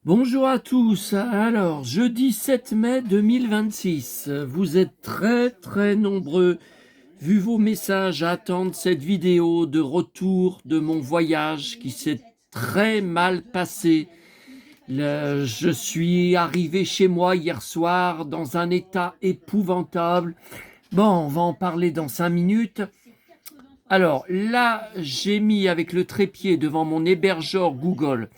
Bonjour à tous. Alors, jeudi 7 mai 2026, vous êtes très nombreux, vu vos messages, à attendre cette vidéo de retour de mon voyage qui s'est très mal passé. Je suis arrivé chez moi hier soir dans un état épouvantable. Bon, on va en parler dans 5 minutes. Alors là, j'ai mis avec le trépied devant mon hébergeur Google.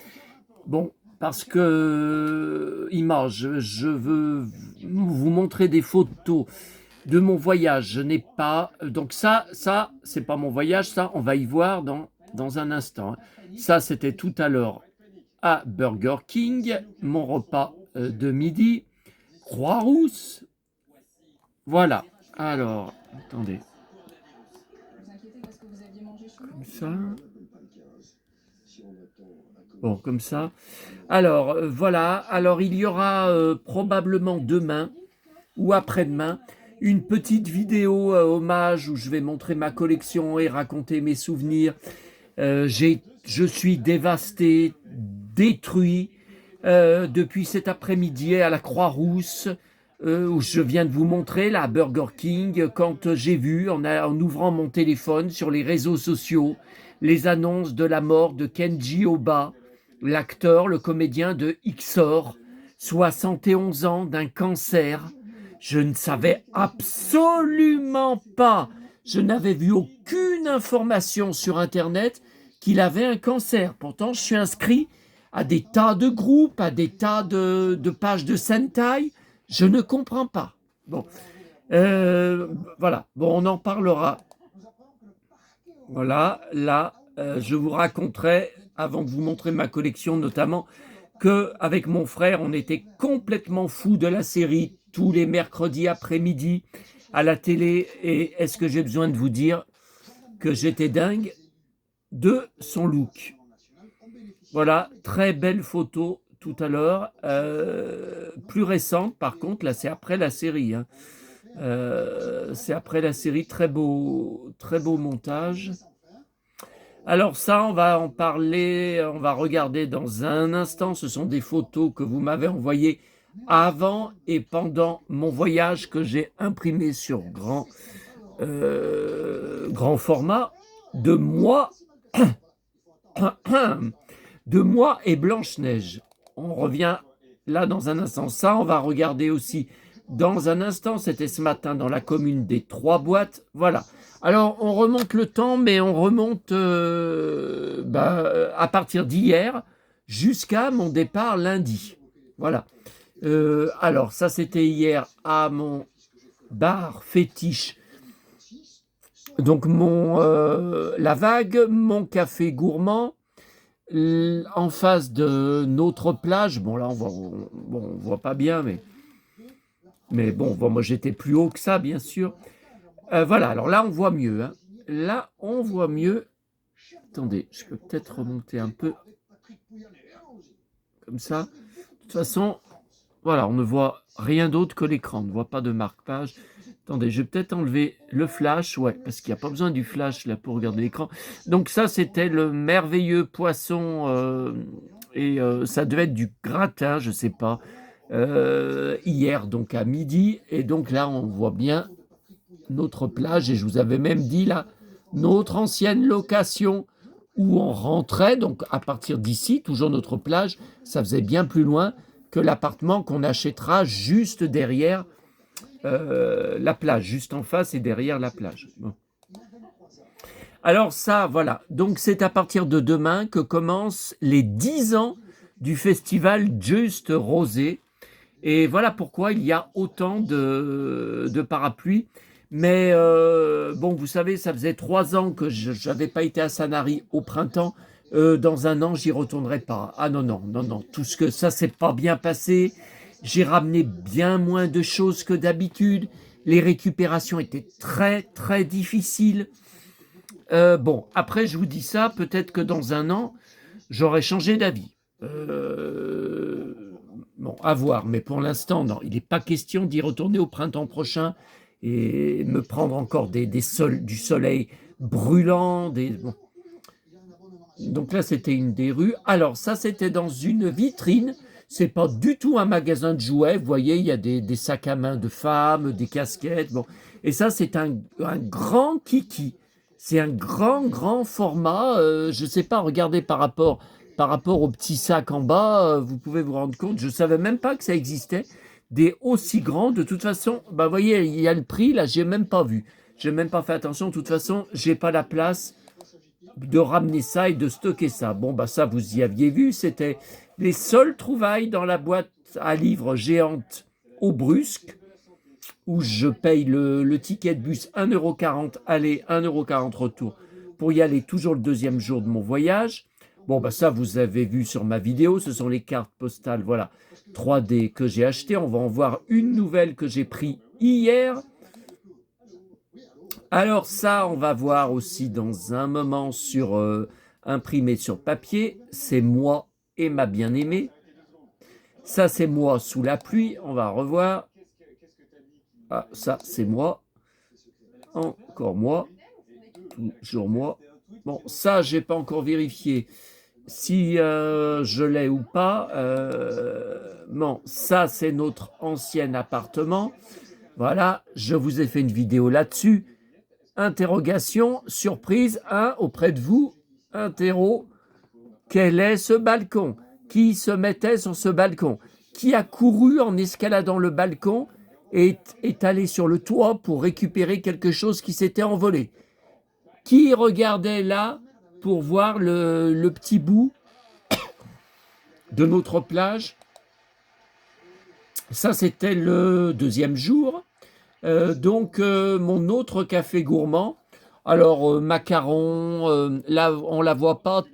Bon, parce que image, je veux vous montrer des photos de mon voyage. Je n'ai pas. Donc ça, c'est pas mon voyage. Ça, on va y voir dans un instant, hein. Ça, c'était tout à l'heure à Burger King, mon repas de midi. Croix-Rousse. Voilà. Alors, attendez. Comme ça. Bon, comme ça. Alors, voilà. Alors, il y aura probablement demain ou après-demain une petite vidéo hommage où je vais montrer ma collection et raconter mes souvenirs. Je suis dévasté, détruit depuis cet après-midi à la Croix-Rousse, où je viens de vous montrer, là, à Burger King, quand j'ai vu, en ouvrant mon téléphone sur les réseaux sociaux, les annonces de la mort de Kenji Oba, l'acteur, le comédien de XOR, 71 ans d'un cancer. Je ne savais absolument pas, je n'avais vu aucune information sur Internet qu'il avait un cancer. Pourtant, je suis inscrit à des tas de groupes, à des tas de pages de Sentai. Je ne comprends pas. Bon, voilà. Bon, on en parlera. Voilà, là, je vous raconterai, avant de vous montrer ma collection notamment, qu'avec mon frère, on était complètement fous de la série tous les mercredis après-midi à la télé. Et est-ce que j'ai besoin de vous dire que j'étais dingue de son look? Voilà, très belle photo tout à l'heure. Plus récente, par contre, là, c'est après la série, hein. C'est après la série, très beau montage. Alors ça, on va en parler, on va regarder dans un instant. Ce sont des photos que vous m'avez envoyées avant et pendant mon voyage que j'ai imprimé sur grand format de moi, de moi et Blanche-Neige. On revient là dans un instant. Ça, on va regarder aussi dans un instant. C'était ce matin dans la commune des Trois Boîtes. Voilà. Alors, on remonte le temps, mais on remonte à partir d'hier jusqu'à mon départ lundi. Voilà. Alors, ça, c'était hier à mon bar fétiche. Donc, la vague, mon café gourmand, en face de notre plage. Bon, là, on voit pas bien, mais bon, moi, j'étais plus haut que ça, bien sûr. Voilà, alors là, on voit mieux, hein. Là, on voit mieux. Attendez, je peux peut-être remonter un peu. Comme ça. De toute façon, voilà, on ne voit rien d'autre que l'écran. On ne voit pas de marque-page. Attendez, je vais peut-être enlever le flash. Ouais, parce qu'il n'y a pas besoin du flash là pour regarder l'écran. Donc ça, c'était le merveilleux poisson. Et ça devait être du gratin, je ne sais pas. Hier, donc à midi. Et donc là, on voit bien notre plage, et je vous avais même dit là, notre ancienne location où on rentrait, donc à partir d'ici, toujours notre plage, ça faisait bien plus loin que l'appartement qu'on achètera juste derrière la plage, juste en face et derrière la plage. Bon. Alors ça, voilà, donc c'est à partir de demain que commencent les 10 ans du festival Just Rosé, et voilà pourquoi il y a autant de parapluies. Mais bon, vous savez, ça faisait 3 ans que je n'avais pas été à Sanary au printemps. Dans un an, j'y retournerai pas. Ah non, tout ce que ça s'est pas bien passé. J'ai ramené bien moins de choses que d'habitude. Les récupérations étaient très difficiles. Bon, après, je vous dis ça, peut-être que dans un an, j'aurais changé d'avis. Bon, à voir, mais pour l'instant, non, il n'est pas question d'y retourner au printemps prochain et me prendre encore du soleil brûlant. Bon. Donc là, c'était une des rues. Alors ça, c'était dans une vitrine C'est pas du tout un magasin de jouets. Vous voyez, il y a des sacs à main de femmes, des casquettes. Bon. Et ça, c'est un grand kiki. C'est un grand format. Je ne sais pas, regardez par rapport au petit sac en bas, vous pouvez vous rendre compte. Je ne savais même pas que ça existait. Des aussi grands. De toute façon, bah, vous voyez, il y a le prix. Là, j'ai même pas vu. J'ai même pas fait attention. De toute façon, j'ai pas la place de ramener ça et de stocker ça. Bon, bah ça, vous y aviez vu, c'était les seules trouvailles dans la boîte à livres géante au Brusque, où je paye le ticket de bus 1,40 € aller, 1,40 € retour, pour y aller toujours le deuxième jour de mon voyage. Bon, bah ça, vous avez vu sur ma vidéo, ce sont les cartes postales, voilà, 3D que j'ai achetées. On va en voir une nouvelle que j'ai prise hier. Alors ça, on va voir aussi dans un moment sur imprimé sur papier. C'est moi et ma bien-aimée. Ça, c'est moi sous la pluie. On va revoir. Ah, ça, c'est moi. Encore moi. Toujours moi. Bon, ça, j'ai pas encore vérifié si je l'ai ou pas. Bon, ça, c'est notre ancien appartement. Voilà, je vous ai fait une vidéo là-dessus. Interrogation, surprise, auprès de vous, interro, quel est ce balcon? Qui se mettait sur ce balcon? Qui a couru en escaladant le balcon et est allé sur le toit pour récupérer quelque chose qui s'était envolé? Qui regardait là pour voir le petit bout de notre plage? Ça, c'était le deuxième jour. Donc, mon autre café gourmand, alors macaron, là on la voit pas,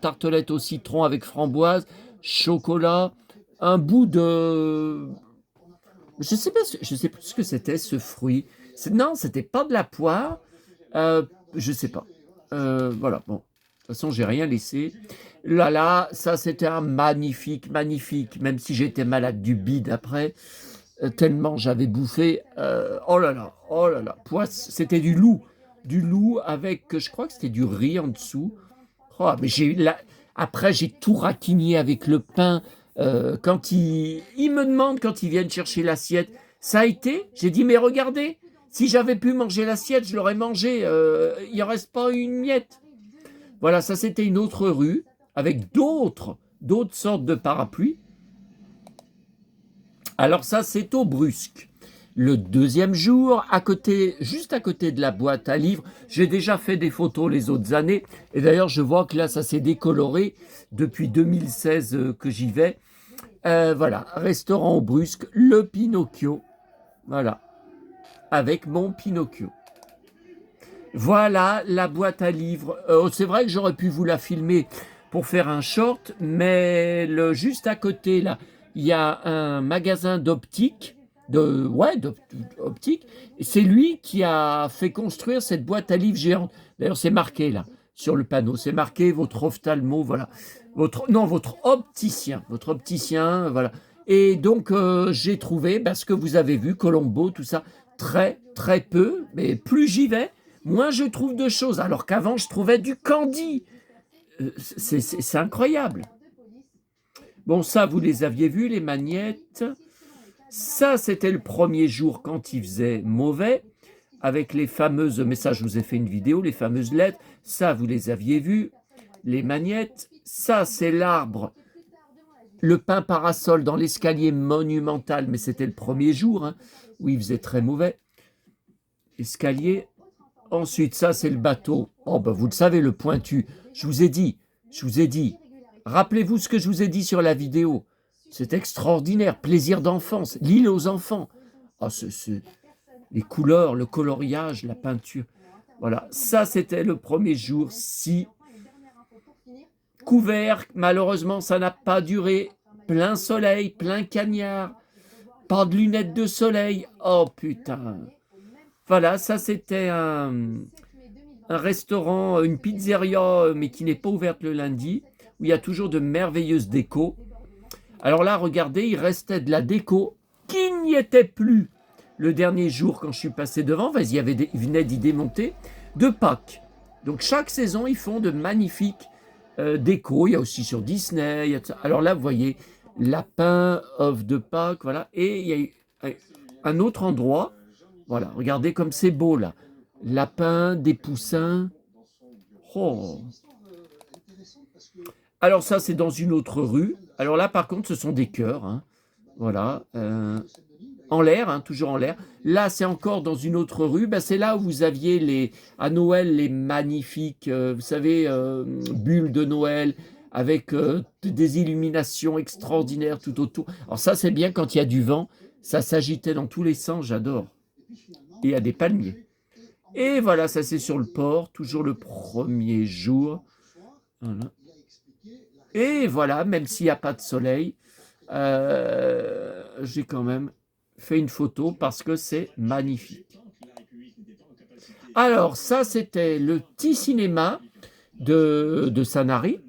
tartelette au citron avec framboise, chocolat, un bout de... Je sais pas ce que c'était ce fruit. Non, c'était pas de la poire, je sais pas. Voilà, bon, de toute façon j'ai rien laissé. Là, ça c'était un magnifique, même si j'étais malade du bide après. Tellement j'avais bouffé, oh là là, c'était du loup avec, je crois que c'était du riz en dessous. Oh, mais après j'ai tout raquigné avec le pain. Quand ils me demandent quand ils viennent chercher l'assiette, ça a été. J'ai dit mais regardez, si j'avais pu manger l'assiette, je l'aurais mangé. Il en reste pas une miette. Voilà, ça c'était une autre rue avec d'autres sortes de parapluies. Alors ça, c'est au Brusque. Le deuxième jour, juste à côté de la boîte à livres, j'ai déjà fait des photos les autres années. Et d'ailleurs, je vois que là, ça s'est décoloré depuis 2016 que j'y vais. Voilà, restaurant au Brusque, le Pinocchio. Voilà, avec mon Pinocchio. Voilà la boîte à livres. C'est vrai que j'aurais pu vous la filmer pour faire un short, mais juste à côté, là, il y a un magasin d'optique, d'optique. C'est lui qui a fait construire cette boîte à livres géante. D'ailleurs, c'est marqué là, sur le panneau. C'est marqué votre ophtalmo, voilà. Votre opticien, voilà. Et donc, j'ai trouvé, parce que vous avez vu, Colombo, tout ça, très peu, mais plus j'y vais, moins je trouve de choses. Alors qu'avant, je trouvais du candy. C'est incroyable. Bon, ça, vous les aviez vus, les magnettes. Ça, c'était le premier jour quand il faisait mauvais, avec les fameuses, mais ça, je vous ai fait une vidéo, les fameuses lettres. Ça, vous les aviez vus, les magnettes. Ça, c'est l'arbre, le pin parasol dans l'escalier monumental, mais c'était le premier jour, où il faisait très mauvais. Escalier. Ensuite, ça, c'est le bateau. Oh, ben, vous le savez, le pointu. Je vous ai dit. Rappelez-vous ce que je vous ai dit sur la vidéo. C'est extraordinaire. Plaisir d'enfance. L'île aux enfants. Oh, les couleurs, le coloriage, la peinture. Voilà. Ça, c'était le premier jour. Si couvert, malheureusement, ça n'a pas duré. Plein soleil, plein cagnard. Pas de lunettes de soleil. Oh, putain. Voilà, ça, c'était un restaurant, une pizzeria, mais qui n'est pas ouverte le lundi, où il y a toujours de merveilleuses décos. Alors là, regardez, il restait de la déco qui n'y était plus le dernier jour quand je suis passé devant. Ils venaient d'y démonter, de Pâques. Donc chaque saison, ils font de magnifiques décos. Il y a aussi sur Disney. Alors là, vous voyez, lapin, œuf de Pâques, voilà. Et il y a eu un autre endroit, voilà, regardez comme c'est beau là. Lapin, des poussins. Oh. Alors ça, c'est dans une autre rue. Alors là, par contre, ce sont des cœurs, hein. Voilà, en l'air, hein, toujours en l'air. Là, c'est encore dans une autre rue. Ben, c'est là où vous aviez à Noël les magnifiques, vous savez, bulles de Noël avec des illuminations extraordinaires tout autour. Alors ça, c'est bien quand il y a du vent. Ça s'agitait dans tous les sens, j'adore. Et il y a des palmiers. Et voilà, ça c'est sur le port, toujours le premier jour. Voilà. Et voilà, même s'il n'y a pas de soleil, j'ai quand même fait une photo parce que c'est magnifique. Alors ça, c'était le petit cinéma de Sanary.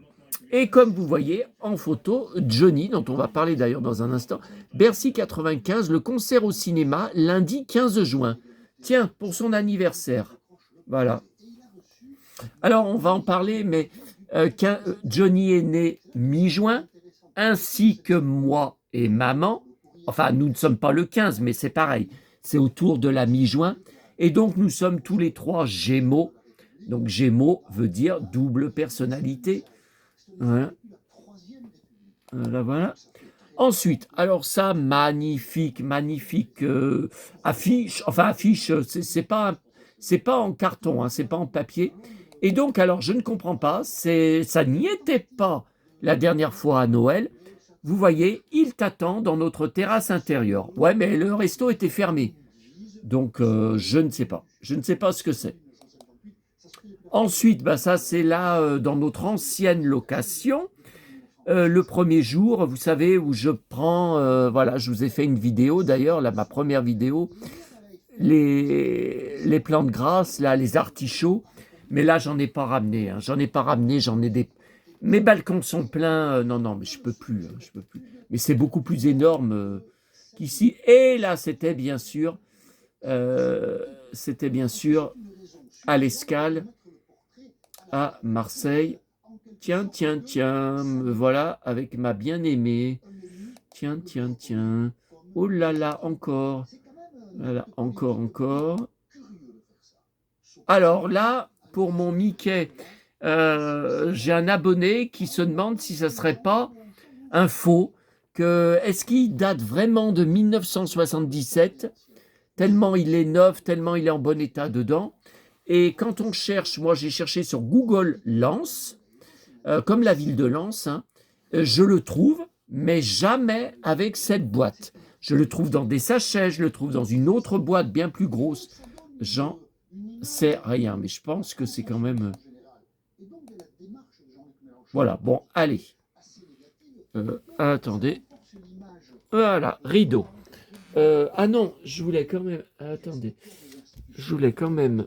Et comme vous voyez en photo, Johnny, dont on va parler d'ailleurs dans un instant, Bercy 95, le concert au cinéma, lundi 15 juin. Tiens, pour son anniversaire. Voilà. Alors, on va en parler, mais Johnny est né mi-juin, ainsi que moi et maman. Enfin, nous ne sommes pas le 15, mais c'est pareil. C'est autour de la mi-juin. Et donc, nous sommes tous les trois Gémeaux. Donc, Gémeaux veut dire double personnalité. Voilà. Voilà. Ensuite, alors ça, magnifique affiche. Enfin, affiche, c'est pas en carton, hein, c'est pas en papier. Et donc, alors, je ne comprends pas, ça n'y était pas la dernière fois à Noël. Vous voyez, il t'attend dans notre terrasse intérieure. Ouais, mais le resto était fermé. Donc, je ne sais pas. Je ne sais pas ce que c'est. Ensuite, bah, ça, c'est là, dans notre ancienne location. Le premier jour, vous savez, où je prends, voilà, je vous ai fait une vidéo d'ailleurs, là, ma première vidéo, les plantes grasses, là, les artichauts, mais là, j'en ai pas ramené, hein, j'en ai des... Mes balcons sont pleins, non, mais je peux plus, hein, je peux plus. Mais c'est beaucoup plus énorme qu'ici. Et là, c'était bien sûr à l'Escale, à Marseille. Tiens, me voilà avec ma bien-aimée. Tiens. Oh là là, encore. Voilà, encore. Alors là, pour mon Mickey, j'ai un abonné qui se demande si ça serait pas un faux, est-ce qu'il date vraiment de 1977, tellement il est neuf, tellement il est en bon état dedans. Et quand on cherche, moi j'ai cherché sur Google Lens, comme la ville de Lens, hein, je le trouve, mais jamais avec cette boîte. Je le trouve dans des sachets, je le trouve dans une autre boîte bien plus grosse. J'en sais rien, mais je pense que c'est quand même... Voilà, bon, allez. Attendez. Voilà, rideau. Ah non, je voulais quand même... Attendez. Je voulais quand même...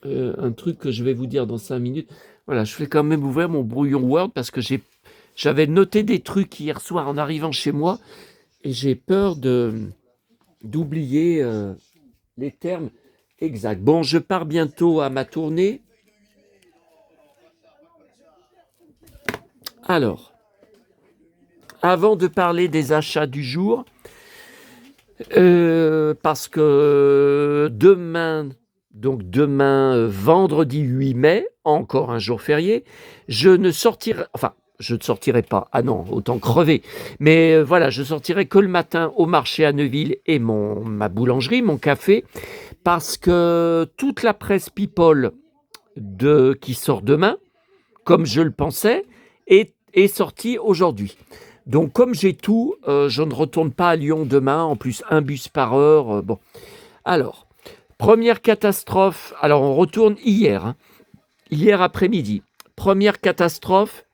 un truc que je vais vous dire dans 5 minutes. Voilà, je vais quand même ouvrir mon brouillon Word parce que j'avais noté des trucs hier soir en arrivant chez moi et j'ai peur d'oublier les termes exacts. Bon, je pars bientôt à ma tournée. Alors, avant de parler des achats du jour, parce que demain, vendredi 8 mai, encore un jour férié, je ne sortirai pas, ah non, autant crever, mais voilà, je sortirai que le matin au marché à Neuville et ma boulangerie, mon café, parce que toute la presse people qui sort demain, comme je le pensais, est sortie aujourd'hui. Donc comme j'ai tout, je ne retourne pas à Lyon demain, en plus un bus par heure, bon. Alors, première catastrophe, alors on retourne hier, hein, hier après-midi. Première catastrophe,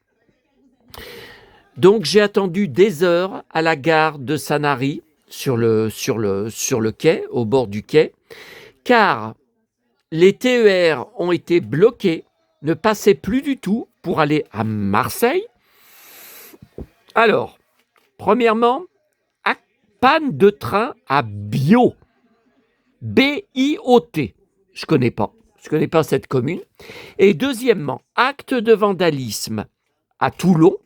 donc j'ai attendu des heures à la gare de Sanary, sur le quai, au bord du quai, car les TER ont été bloqués, ne passaient plus du tout pour aller à Marseille. Alors, premièrement, panne de train à Biot. B-I-O-T. Je ne connais pas cette commune. Et deuxièmement, acte de vandalisme à Toulon,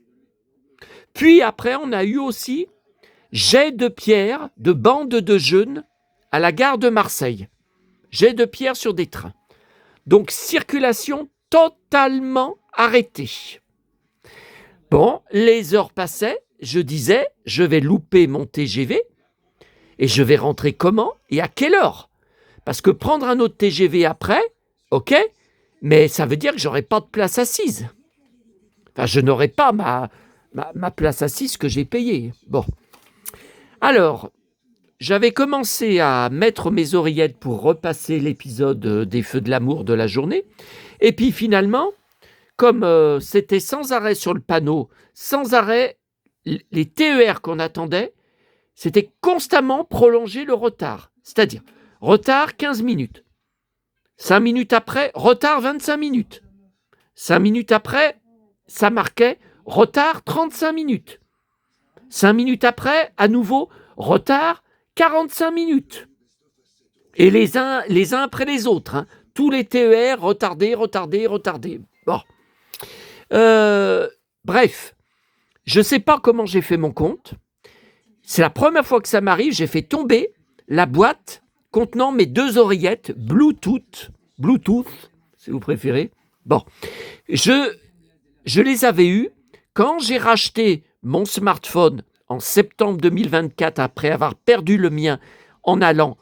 Puis après, on a eu aussi jet de pierre de bandes de jeunes à la gare de Marseille. Jet de pierre sur des trains. Donc, circulation totalement arrêtée. Bon, les heures passaient, je disais, je vais louper mon TGV et je vais rentrer comment et à quelle heure? Parce que prendre un autre TGV après, ok, mais ça veut dire que j'aurai pas de place assise. Enfin, je n'aurai pas ma place assise que j'ai payée. Bon. Alors, j'avais commencé à mettre mes oreillettes pour repasser l'épisode des Feux de l'amour de la journée. Et puis finalement, comme c'était sans arrêt sur le panneau, sans arrêt, les TER qu'on attendait, c'était constamment prolonger le retard. C'est-à-dire, retard 15 minutes. 5 minutes après, retard 25 minutes. 5 minutes après, ça marquait retard 35 minutes. 5 minutes après, à nouveau, retard 45 minutes. Et les uns après les autres. Hein. Tous les TER retardés. Bon. Bref, je ne sais pas comment j'ai fait mon compte. C'est la première fois que ça m'arrive. J'ai fait tomber la boîte contenant mes 2 oreillettes Bluetooth, si vous préférez. Bon, je les avais eues quand j'ai racheté mon smartphone en septembre 2024 après avoir perdu le mien en allant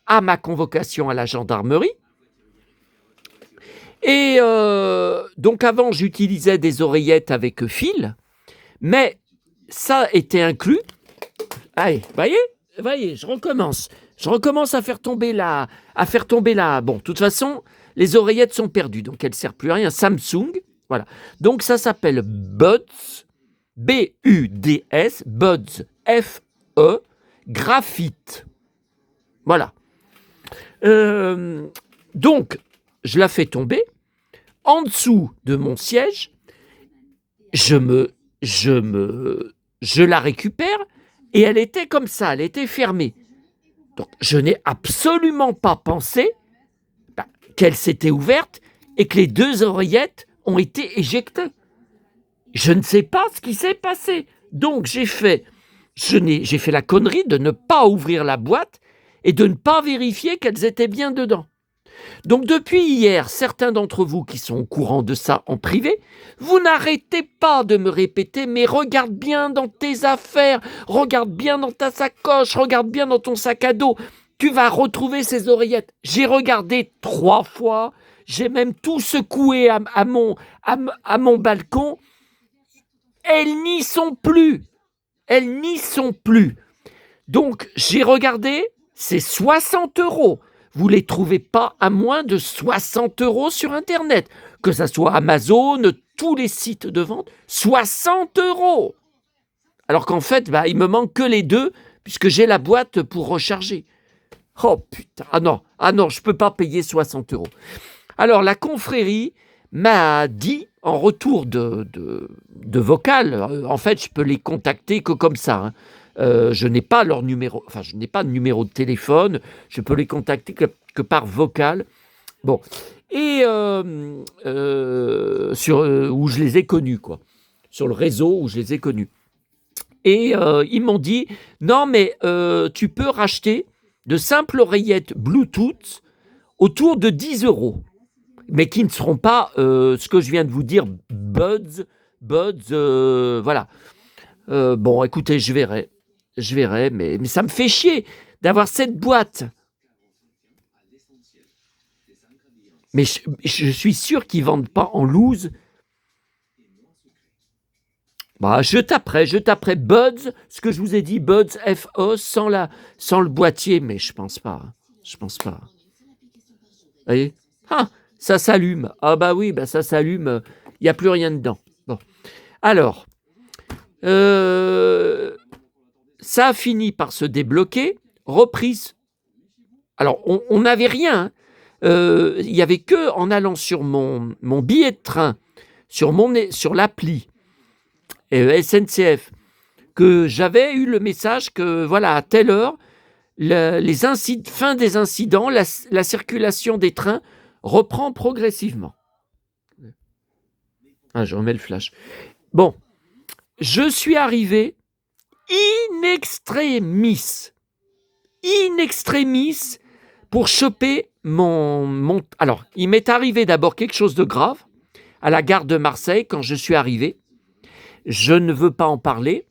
à ma convocation à la gendarmerie. Et donc avant, j'utilisais des oreillettes avec fil, mais ça était inclus. Allez, voyez, je recommence. Je recommence à faire tomber la... Bon, de toute façon, les oreillettes sont perdues, donc elles ne servent plus à rien. Samsung, voilà. Donc ça s'appelle Buds, B-U-D-S, Buds, F-E, graphite. Voilà. Donc, je la fais tomber. En dessous de mon siège, je la récupère et elle était comme ça, elle était fermée. Donc, je n'ai absolument pas pensé qu'elle s'était ouverte et que les 2 oreillettes ont été éjectées. Je ne sais pas ce qui s'est passé. Donc, j'ai fait la connerie de ne pas ouvrir la boîte et de ne pas vérifier qu'elles étaient bien dedans. Donc depuis hier, certains d'entre vous qui sont au courant de ça en privé, vous n'arrêtez pas de me répéter « mais regarde bien dans tes affaires, regarde bien dans ta sacoche, regarde bien dans ton sac à dos, tu vas retrouver ces oreillettes ». J'ai regardé 3 fois, j'ai même tout secoué à mon balcon. Elles n'y sont plus. Donc j'ai regardé, c'est 60 €. Vous ne les trouvez pas à moins de 60 € sur Internet. Que ce soit Amazon, tous les sites de vente, 60 €. Alors qu'en fait, il me manque que les 2, puisque j'ai la boîte pour recharger. Oh putain, ah non, je ne peux pas payer 60 €. Alors la confrérie m'a dit, en retour de vocal, en fait, je peux les contacter que comme ça, hein. Je n'ai pas leur numéro, enfin, je n'ai pas de numéro de téléphone, je peux les contacter que par vocal. Bon, et où je les ai connus, quoi, sur le réseau où je les ai connus. Et ils m'ont dit, non, mais tu peux racheter de simples oreillettes Bluetooth autour de 10 €, mais qui ne seront pas ce que je viens de vous dire, Buds, voilà. Bon, écoutez, je verrai, mais ça me fait chier d'avoir cette boîte. Mais je suis sûr qu'ils ne vendent pas en loose. Je taperai Buds, ce que je vous ai dit, Buds, F-E, sans le boîtier, mais je pense pas. Vous voyez ? Ah, ça s'allume. Ah bah oui, ça s'allume, il n'y a plus rien dedans. Bon. Alors, ça a fini par se débloquer, reprise. Alors, on n'avait rien. Il n'y avait que en allant sur mon billet de train, sur l'appli SNCF, que j'avais eu le message que, voilà, à telle heure, fin des incidents, la circulation des trains reprend progressivement. Je remets le flash. Bon. je suis arrivé in extremis pour choper mon... Alors, il m'est arrivé d'abord quelque chose de grave à la gare de Marseille quand je suis arrivé. Je ne veux pas en parler.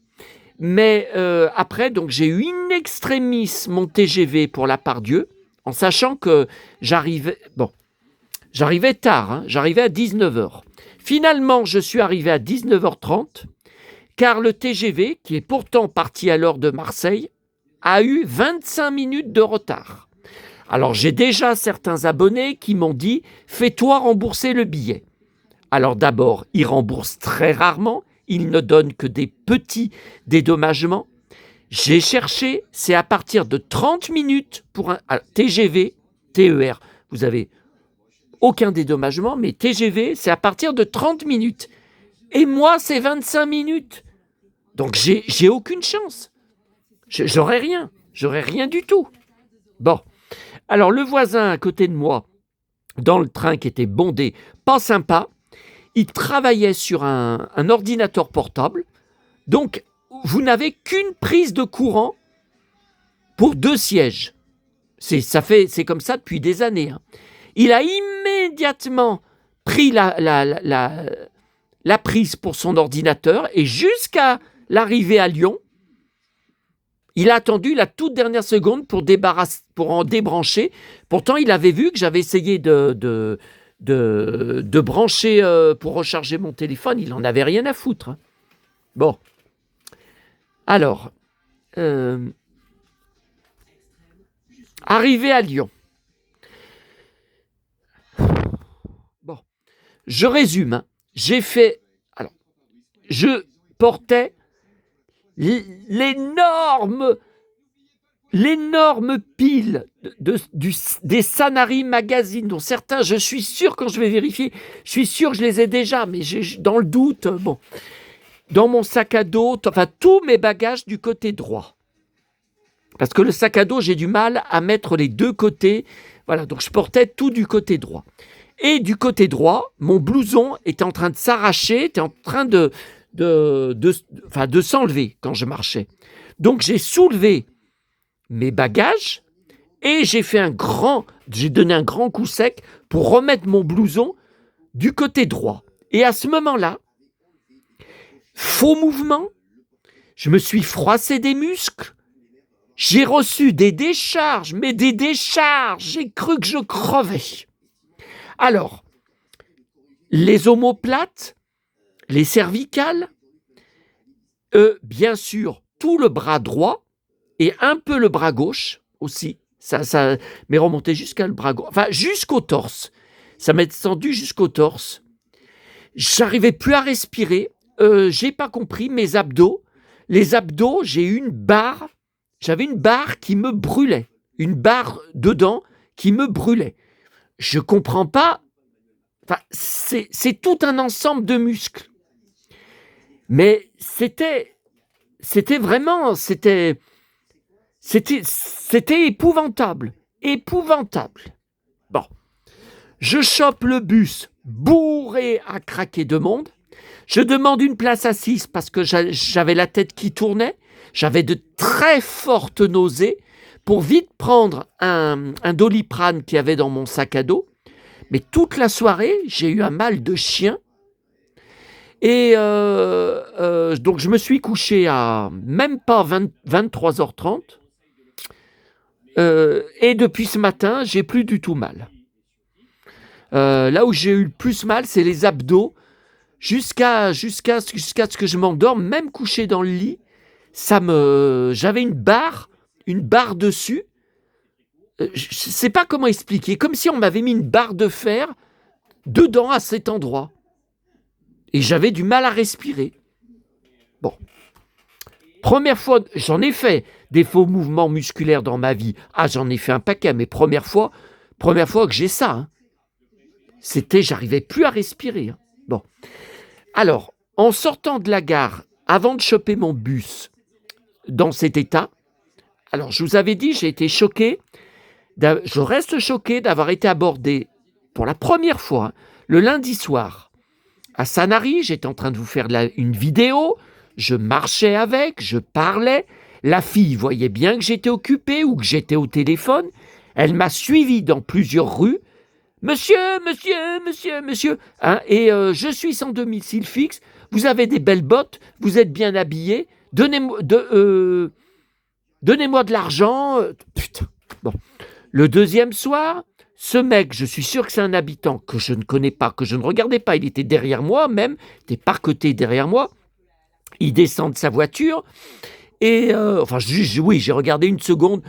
Mais après, donc, j'ai eu in extremis mon TGV pour la Part-Dieu, en sachant que j'arrivais tard, hein, j'arrivais à 19h. Finalement, je suis arrivé à 19h30, car le TGV, qui est pourtant parti à l'heure de Marseille, a eu 25 minutes de retard. Alors, j'ai déjà certains abonnés qui m'ont dit « Fais-toi rembourser le billet ». Alors d'abord, ils remboursent très rarement, ils ne donnent que des petits dédommagements. J'ai cherché, c'est à partir de 30 minutes pour un TGV, TER. Vous avez aucun dédommagement, mais TGV, c'est à partir de 30 minutes. Et moi, c'est 25 minutes. Donc, j'ai aucune chance. J'aurais rien du tout. Bon, alors le voisin à côté de moi, dans le train qui était bondé, pas sympa, il travaillait sur un ordinateur portable. Donc, vous n'avez qu'une prise de courant pour 2 sièges. C'est comme ça depuis des années. Hein. Il a immédiatement pris la prise pour son ordinateur et jusqu'à l'arrivée à Lyon, il a attendu la toute dernière seconde pour en débrancher. Pourtant, il avait vu que j'avais essayé de brancher pour recharger mon téléphone. Il n'en avait rien à foutre. Hein. Bon. Alors, arrivé à Lyon. Bon, je résume. Hein. Je portais l'énorme pile des Sanary Magazine, dont certains, je suis sûr, quand je vais vérifier, je suis sûr que je les ai déjà, mais dans le doute, bon, dans mon sac à dos, enfin tous mes bagages du côté droit. Parce que le sac à dos, j'ai du mal à mettre les deux côtés. Voilà, donc je portais tout du côté droit. Et du côté droit, mon blouson était en train de s'arracher, était en train de s'enlever quand je marchais. Donc j'ai soulevé mes bagages et j'ai donné un grand coup sec pour remettre mon blouson du côté droit. Et à ce moment-là, faux mouvement, je me suis froissé des muscles, j'ai reçu des décharges, j'ai cru que je crevais. Alors, les omoplates, les cervicales, bien sûr, tout le bras droit et un peu le bras gauche aussi. Ça m'est remonté jusqu'à le bras gauche, enfin jusqu'au torse. Ça m'est descendu jusqu'au torse. J'arrivais plus à respirer. J'ai pas compris mes abdos. Les abdos, j'avais une barre qui me brûlait, une barre dedans qui me brûlait. Je comprends pas. Enfin, c'est tout un ensemble de muscles. Mais c'était épouvantable. Bon, je chope le bus bourré à craquer de monde. Je demande une place assise parce que j'avais la tête qui tournait. J'avais de très fortes nausées pour vite prendre un Doliprane qu'il y avait dans mon sac à dos. Mais toute la soirée, j'ai eu un mal de chien. Et donc, je me suis couché à même pas 23h30. Et depuis ce matin, j'ai plus du tout mal. Là où j'ai eu le plus mal, c'est les abdos. Jusqu'à ce que je m'endorme, même couché dans le lit, j'avais une barre dessus. Je ne sais pas comment expliquer, comme si on m'avait mis une barre de fer dedans à cet endroit. Et j'avais du mal à respirer. Bon. Première fois, j'en ai fait des faux mouvements musculaires dans ma vie. Ah, j'en ai fait un paquet, mais première fois que j'ai ça. Hein. J'arrivais plus à respirer. Hein. Bon. Alors, en sortant de la gare, avant de choper mon bus dans cet état, alors je vous avais dit, j'ai été choqué, je reste choqué d'avoir été abordé pour la première fois, le lundi soir, à Sanary. J'étais en train de vous faire une vidéo, je marchais avec, je parlais. La fille voyait bien que j'étais occupé ou que j'étais au téléphone. Elle m'a suivi dans plusieurs rues. Monsieur, monsieur, monsieur, monsieur, hein, et je suis sans domicile fixe. Vous avez des belles bottes, vous êtes bien habillé. Donnez-moi de l'argent. Putain. Bon. Le deuxième soir, ce mec, je suis sûr que c'est un habitant que je ne connais pas, que je ne regardais pas. Il était derrière moi même, il était parqueté derrière moi. Il descend de sa voiture et oui, j'ai regardé une seconde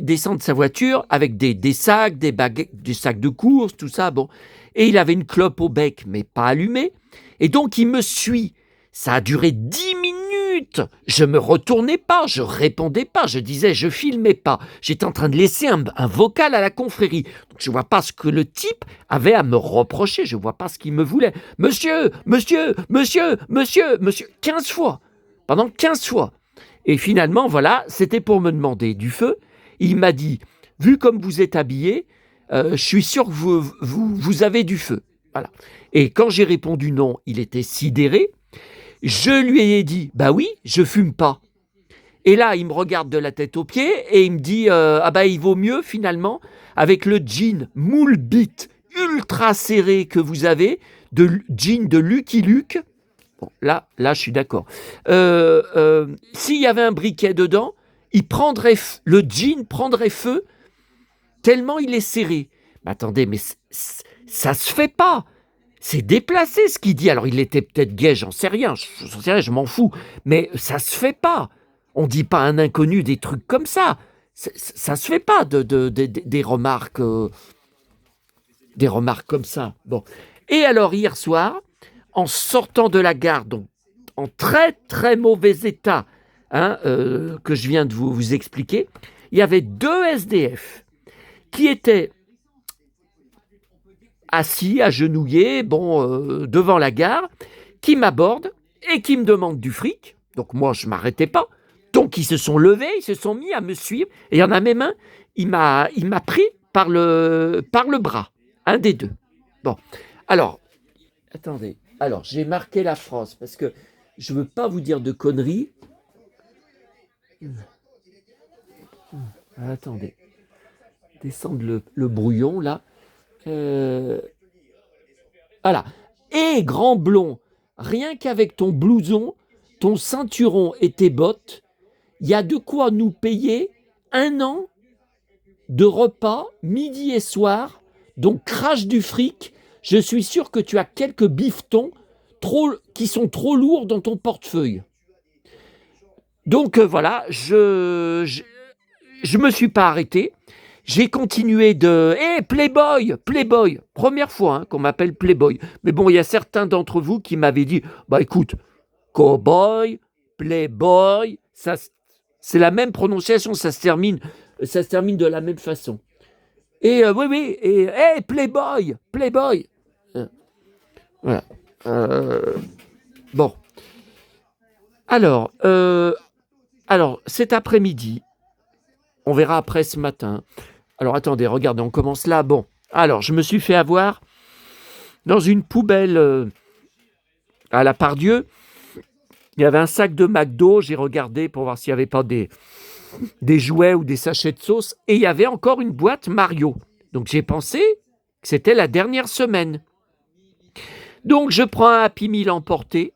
descendre de sa voiture avec des sacs, des baguettes, des sacs de course, tout ça. Bon, et il avait une clope au bec, mais pas allumée. Et donc il me suit. Ça a duré 10 minutes. Je me retournais pas, je répondais pas, je disais, je filmais pas. J'étais en train de laisser un vocal à la confrérie. Donc je vois pas ce que le type avait à me reprocher. Je vois pas ce qu'il me voulait. Monsieur, monsieur, monsieur, monsieur, monsieur, 15 fois. Pendant 15 fois. Et finalement, voilà, c'était pour me demander du feu. Il m'a dit, vu comme vous êtes habillé, je suis sûr que vous avez du feu. Voilà. Et quand j'ai répondu non, il était sidéré. Je lui ai dit, bah oui, je fume pas. Et là, il me regarde de la tête aux pieds et il me dit, il vaut mieux finalement, avec le jean moule bit ultra serré que vous avez, jean de Lucky Luke. Bon, là, je suis d'accord. S'il y avait un briquet dedans, le jean prendrait feu tellement il est serré. Mais attendez, mais ça se fait pas. C'est déplacé ce qu'il dit. Alors il était peut-être gay, j'en sais rien, je m'en fous. Mais ça se fait pas. On dit pas à un inconnu des trucs comme ça. Ça se fait pas des remarques, comme ça. Bon. Et alors hier soir, en sortant de la gare, donc en très très mauvais état, que je viens de vous expliquer, il y avait 2 SDF qui étaient assis, agenouillés, devant la gare, qui m'abordent et qui me demandent du fric. Donc moi, je ne m'arrêtais pas. Donc ils se sont levés, ils se sont mis à me suivre. Et il y en a même un, il m'a pris par le bras, un des deux. Bon, alors, attendez. Alors, j'ai marqué la phrase parce que je ne veux pas vous dire de conneries. Attendez. Descendre le brouillon, là. Voilà. Et grand blond, rien qu'avec ton blouson, ton ceinturon et tes bottes, il y a de quoi nous payer 1 an de repas, midi et soir, donc crache du fric. Je suis sûr que tu as quelques bifetons qui sont trop lourds dans ton portefeuille. Donc voilà, je me suis pas arrêté. J'ai continué Playboy, première fois qu'on m'appelle Playboy. Mais bon, il y a certains d'entre vous qui m'avaient dit, écoute, Cowboy, Playboy, ça, c'est la même prononciation, ça se termine de la même façon. Et oui, et Playboy. Voilà. Bon. Alors, cet après-midi, on verra après ce matin. Alors, attendez, regardez, on commence là. Bon, alors, je me suis fait avoir dans une poubelle à la Pardieu. Il y avait un sac de McDo. J'ai regardé pour voir s'il n'y avait pas des jouets ou des sachets de sauce. Et il y avait encore une boîte Mario. Donc, j'ai pensé que c'était la dernière semaine. Donc, je prends un Happy Meal emporté.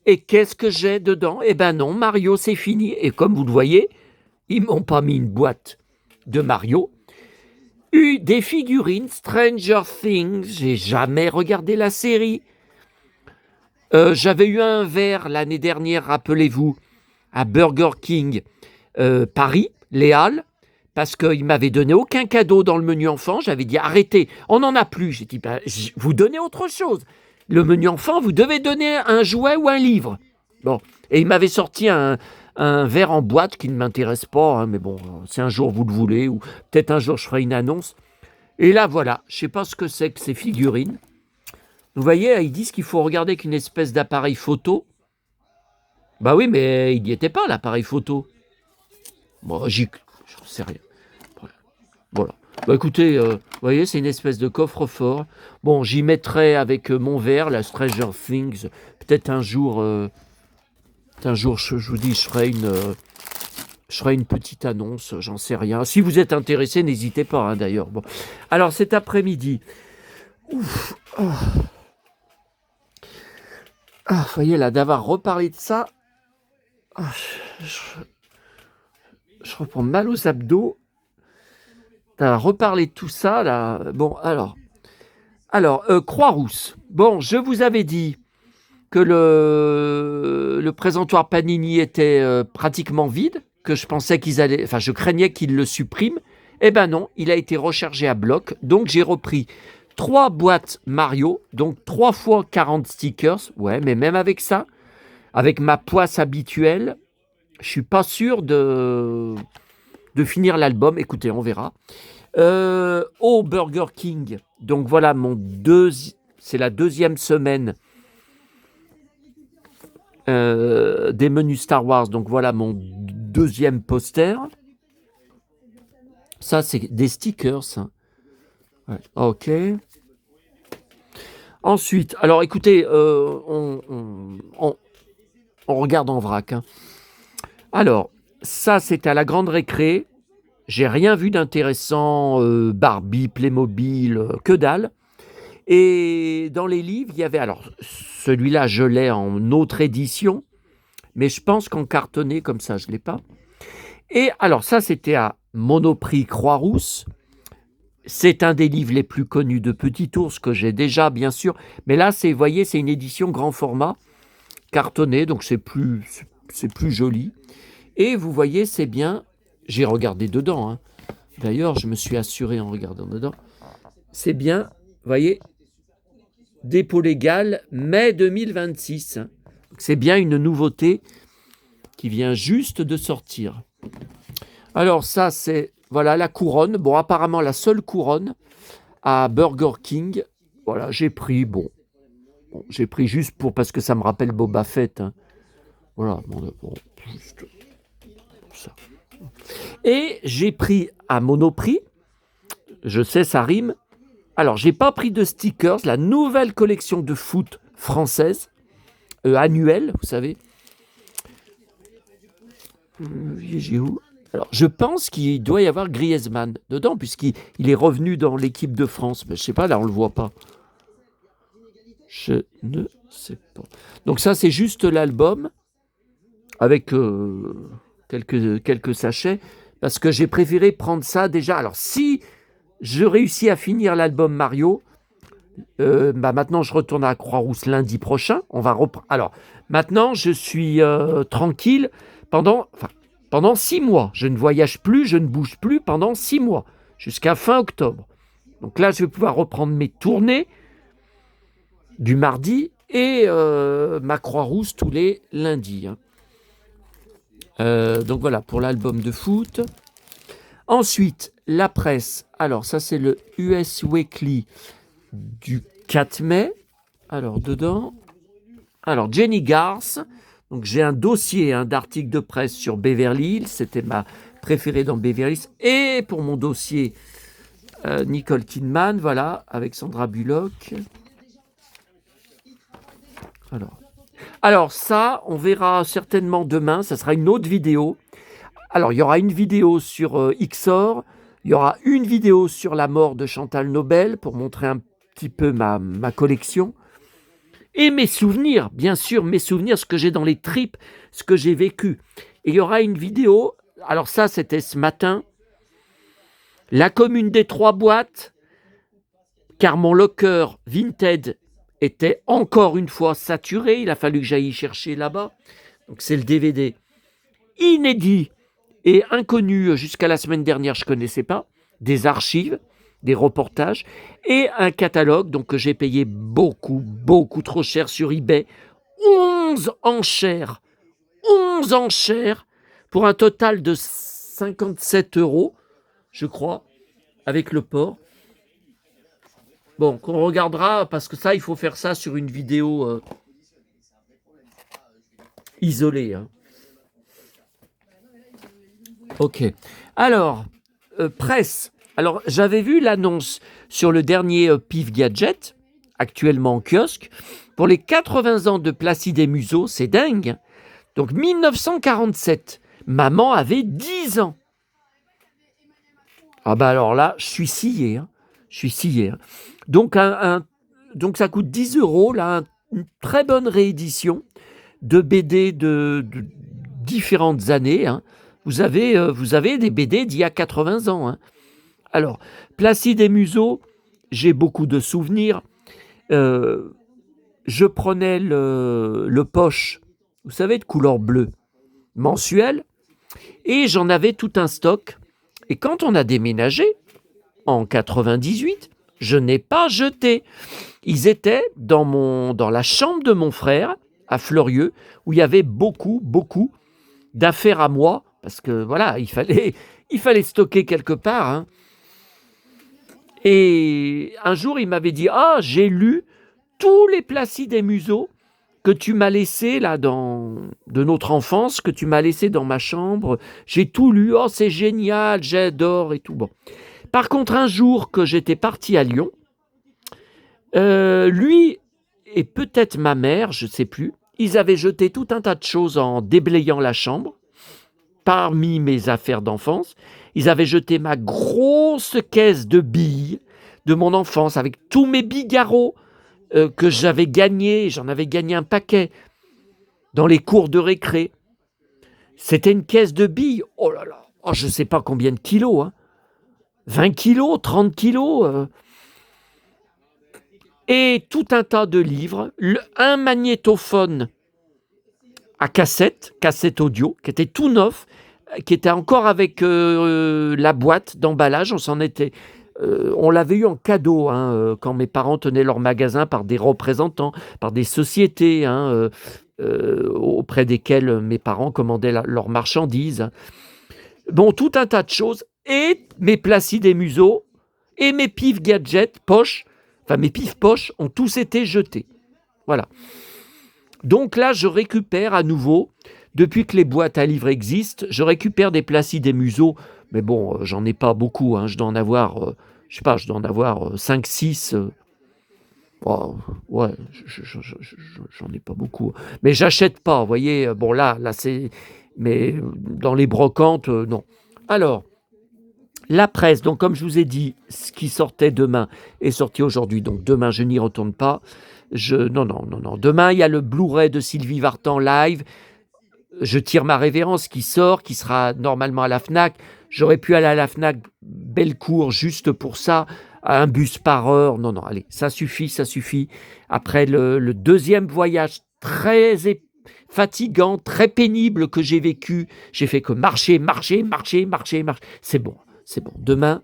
Et qu'est-ce que j'ai dedans ? Eh ben non, Mario, c'est fini. Et comme vous le voyez, ils ne m'ont pas mis une boîte de Mario. Des figurines Stranger Things. J'ai jamais regardé la série. J'avais eu un verre l'année dernière, rappelez-vous, à Burger King Paris, les Halles, parce qu'il ne m'avait donné aucun cadeau dans le menu enfant. J'avais dit arrêtez, on n'en a plus. J'ai dit vous donnez autre chose. Le menu enfant, vous devez donner un jouet ou un livre. Bon, et il m'avait sorti un verre en boîte qui ne m'intéresse pas, mais bon, si un jour vous le voulez, ou peut-être un jour je ferai une annonce. Et là, voilà, je ne sais pas ce que c'est que ces figurines. Vous voyez, ils disent qu'il faut regarder qu'une espèce d'appareil photo. Bah oui, mais il n'y était pas, l'appareil photo. Bon, j'en sais rien. Voilà. Bah écoutez, vous voyez, c'est une espèce de coffre-fort. Bon, j'y mettrai avec mon verre, la Stranger Things, peut-être un jour Un jour, je vous dis, je ferai une petite annonce, j'en sais rien. Si vous êtes intéressé, n'hésitez pas, hein, d'ailleurs. Bon. Alors, cet après-midi, ouf, vous voyez, là, d'avoir reparlé de ça, je reprends mal aux abdos. D'avoir reparlé de tout ça, là. Bon, alors Croix-Rousse. Bon, je vous avais dit que le présentoir Panini était pratiquement vide, que je pensais je craignais qu'ils le suppriment. Eh ben non, il a été rechargé à bloc. Donc j'ai repris 3 boîtes Mario, donc 3 fois 40 stickers. Ouais, mais même avec ça, avec ma poisse habituelle, je suis pas sûr de finir l'album. Écoutez, on verra. Au Burger King, donc voilà c'est la deuxième semaine des menus Star Wars, donc voilà mon deuxième poster. Ça, c'est des stickers. Ouais, ok. Ensuite, alors écoutez, on regarde en vrac. Hein. Alors, ça, c'était à la grande récré. J'ai rien vu d'intéressant, Barbie, Playmobil, que dalle. Et dans les livres, il y avait, alors celui-là, je l'ai en autre édition, mais je pense qu'en cartonné comme ça, je ne l'ai pas. Et alors ça, c'était à Monoprix Croix-Rousse. C'est un des livres les plus connus de Petit Ours que j'ai déjà, bien sûr. Mais là, vous voyez, c'est une édition grand format, cartonné, donc c'est plus joli. Et vous voyez, c'est bien. J'ai regardé dedans. Hein. D'ailleurs, je me suis assuré en regardant dedans. C'est bien, vous voyez, dépôt légal, mai 2026. C'est bien une nouveauté qui vient juste de sortir. Alors ça, c'est voilà la couronne. Bon, apparemment, la seule couronne à Burger King. Voilà, j'ai pris, j'ai pris juste parce que ça me rappelle Boba Fett. Hein. Voilà, juste ça. Et j'ai pris à Monoprix, je sais, ça rime. Alors, j'ai pas pris de stickers, la nouvelle collection de foot française, annuelle, vous savez. J'ai où ? Alors, je pense qu'il doit y avoir Griezmann dedans, puisqu'il est revenu dans l'équipe de France. Mais je sais pas, là, on le voit pas. Je ne sais pas. Donc ça, c'est juste l'album, avec quelques sachets, parce que j'ai préféré prendre ça déjà. Alors, si je réussis à finir l'album Mario, maintenant, je retourne à Croix-Rousse lundi prochain. On va reprendre. Alors, maintenant, je suis tranquille pendant 6 mois. Je ne voyage plus, je ne bouge plus pendant 6 mois, jusqu'à fin octobre. Donc là, je vais pouvoir reprendre mes tournées du mardi et ma Croix-Rousse tous les lundis. Hein. Donc voilà, pour l'album de foot. Ensuite, la presse. Alors, ça, c'est le US Weekly du 4 mai. Alors, dedans... Alors, Jenny Garth. Donc, j'ai un dossier d'articles de presse sur Beverly Hills. C'était ma préférée dans Beverly Hills. Et pour mon dossier, Nicole Kidman, voilà, avec Sandra Bullock. Alors ça, on verra certainement demain. Ça sera une autre vidéo. Alors, il y aura une vidéo sur XOR. Il y aura une vidéo sur la mort de Chantal Nobel pour montrer un petit peu ma collection. Et mes souvenirs, bien sûr, mes souvenirs, ce que j'ai dans les tripes, ce que j'ai vécu. Et il y aura une vidéo, alors ça c'était ce matin, la commune des 3 boîtes, car mon locker Vinted était encore une fois saturé, il a fallu que j'aille y chercher là-bas. Donc c'est le DVD inédit et inconnu jusqu'à la semaine dernière, je ne connaissais pas, des archives, des reportages, et un catalogue donc, que j'ai payé beaucoup trop cher sur eBay. 11 enchères pour un total de 57 €, je crois, avec le port. Bon, qu'on regardera, parce que ça, il faut faire ça sur une vidéo isolée. Hein. Ok. Alors, presse. Alors, j'avais vu l'annonce sur le dernier Pif Gadget, actuellement en kiosque, pour les 80 ans de Placide et Museau, c'est dingue. Donc 1947, maman avait 10 ans. Ah bah alors là, je suis scié. Je suis scié. Donc, donc ça coûte 10 euros, là, une très bonne réédition de BD de différentes années. Vous avez des BD d'il y a 80 ans. Alors, Placide et Museau, j'ai beaucoup de souvenirs. Je prenais le poche, vous savez, de couleur bleue, mensuel, et j'en avais tout un stock. Et quand on a déménagé, en 98, je n'ai pas jeté. Ils étaient dans la chambre de mon frère, à Fleurieux, où il y avait beaucoup d'affaires à moi, parce que voilà, il fallait stocker quelque part. Et un jour, il m'avait dit: ah, j'ai lu tous les Placide et Museau que tu m'as laissé là de notre enfance, que tu m'as laissé dans ma chambre. J'ai tout lu. Oh, c'est génial, j'adore et tout. Bon. Par contre, un jour que j'étais parti à Lyon, lui et peut-être ma mère, je ne sais plus, ils avaient jeté tout un tas de choses en déblayant la chambre. Parmi mes affaires d'enfance, ils avaient jeté ma grosse caisse de billes de mon enfance avec tous mes bigarros que j'avais gagnés. J'en avais gagné un paquet dans les cours de récré. C'était une caisse de billes. Oh là là, je ne sais pas combien de kilos. 20 kilos, 30 kilos. Et tout un tas de livres. Un magnétophone à cassette audio, qui était tout neuf, qui était encore avec la boîte d'emballage. On l'avait eu en cadeau quand mes parents tenaient leur magasin par des représentants, par des sociétés auprès desquelles mes parents commandaient leurs marchandises. Bon, tout un tas de choses. Et mes Placide et Museau et mes pif gadgets poches, enfin mes pif poches ont tous été jetés. Voilà. Donc là, je récupère à nouveau, depuis que les boîtes à livres existent, je récupère des Placide et Museau, mais bon, j'en ai pas beaucoup, je dois en avoir, 5, 6. Ouais, j'en ai pas beaucoup. Mais j'achète pas, vous voyez, bon là c'est... Mais dans les brocantes, non. Alors, la presse, donc comme je vous ai dit, ce qui sortait demain est sorti aujourd'hui, donc demain je n'y retourne pas. Non. Demain, il y a le Blu-ray de Sylvie Vartan live. Je tire ma révérence qui sort, qui sera normalement à la FNAC. J'aurais pu aller à la FNAC Bellecour juste pour ça, à un bus par heure. Non, allez, ça suffit. Après le deuxième voyage très fatigant, très pénible que j'ai vécu, j'ai fait que marcher. C'est bon. Demain,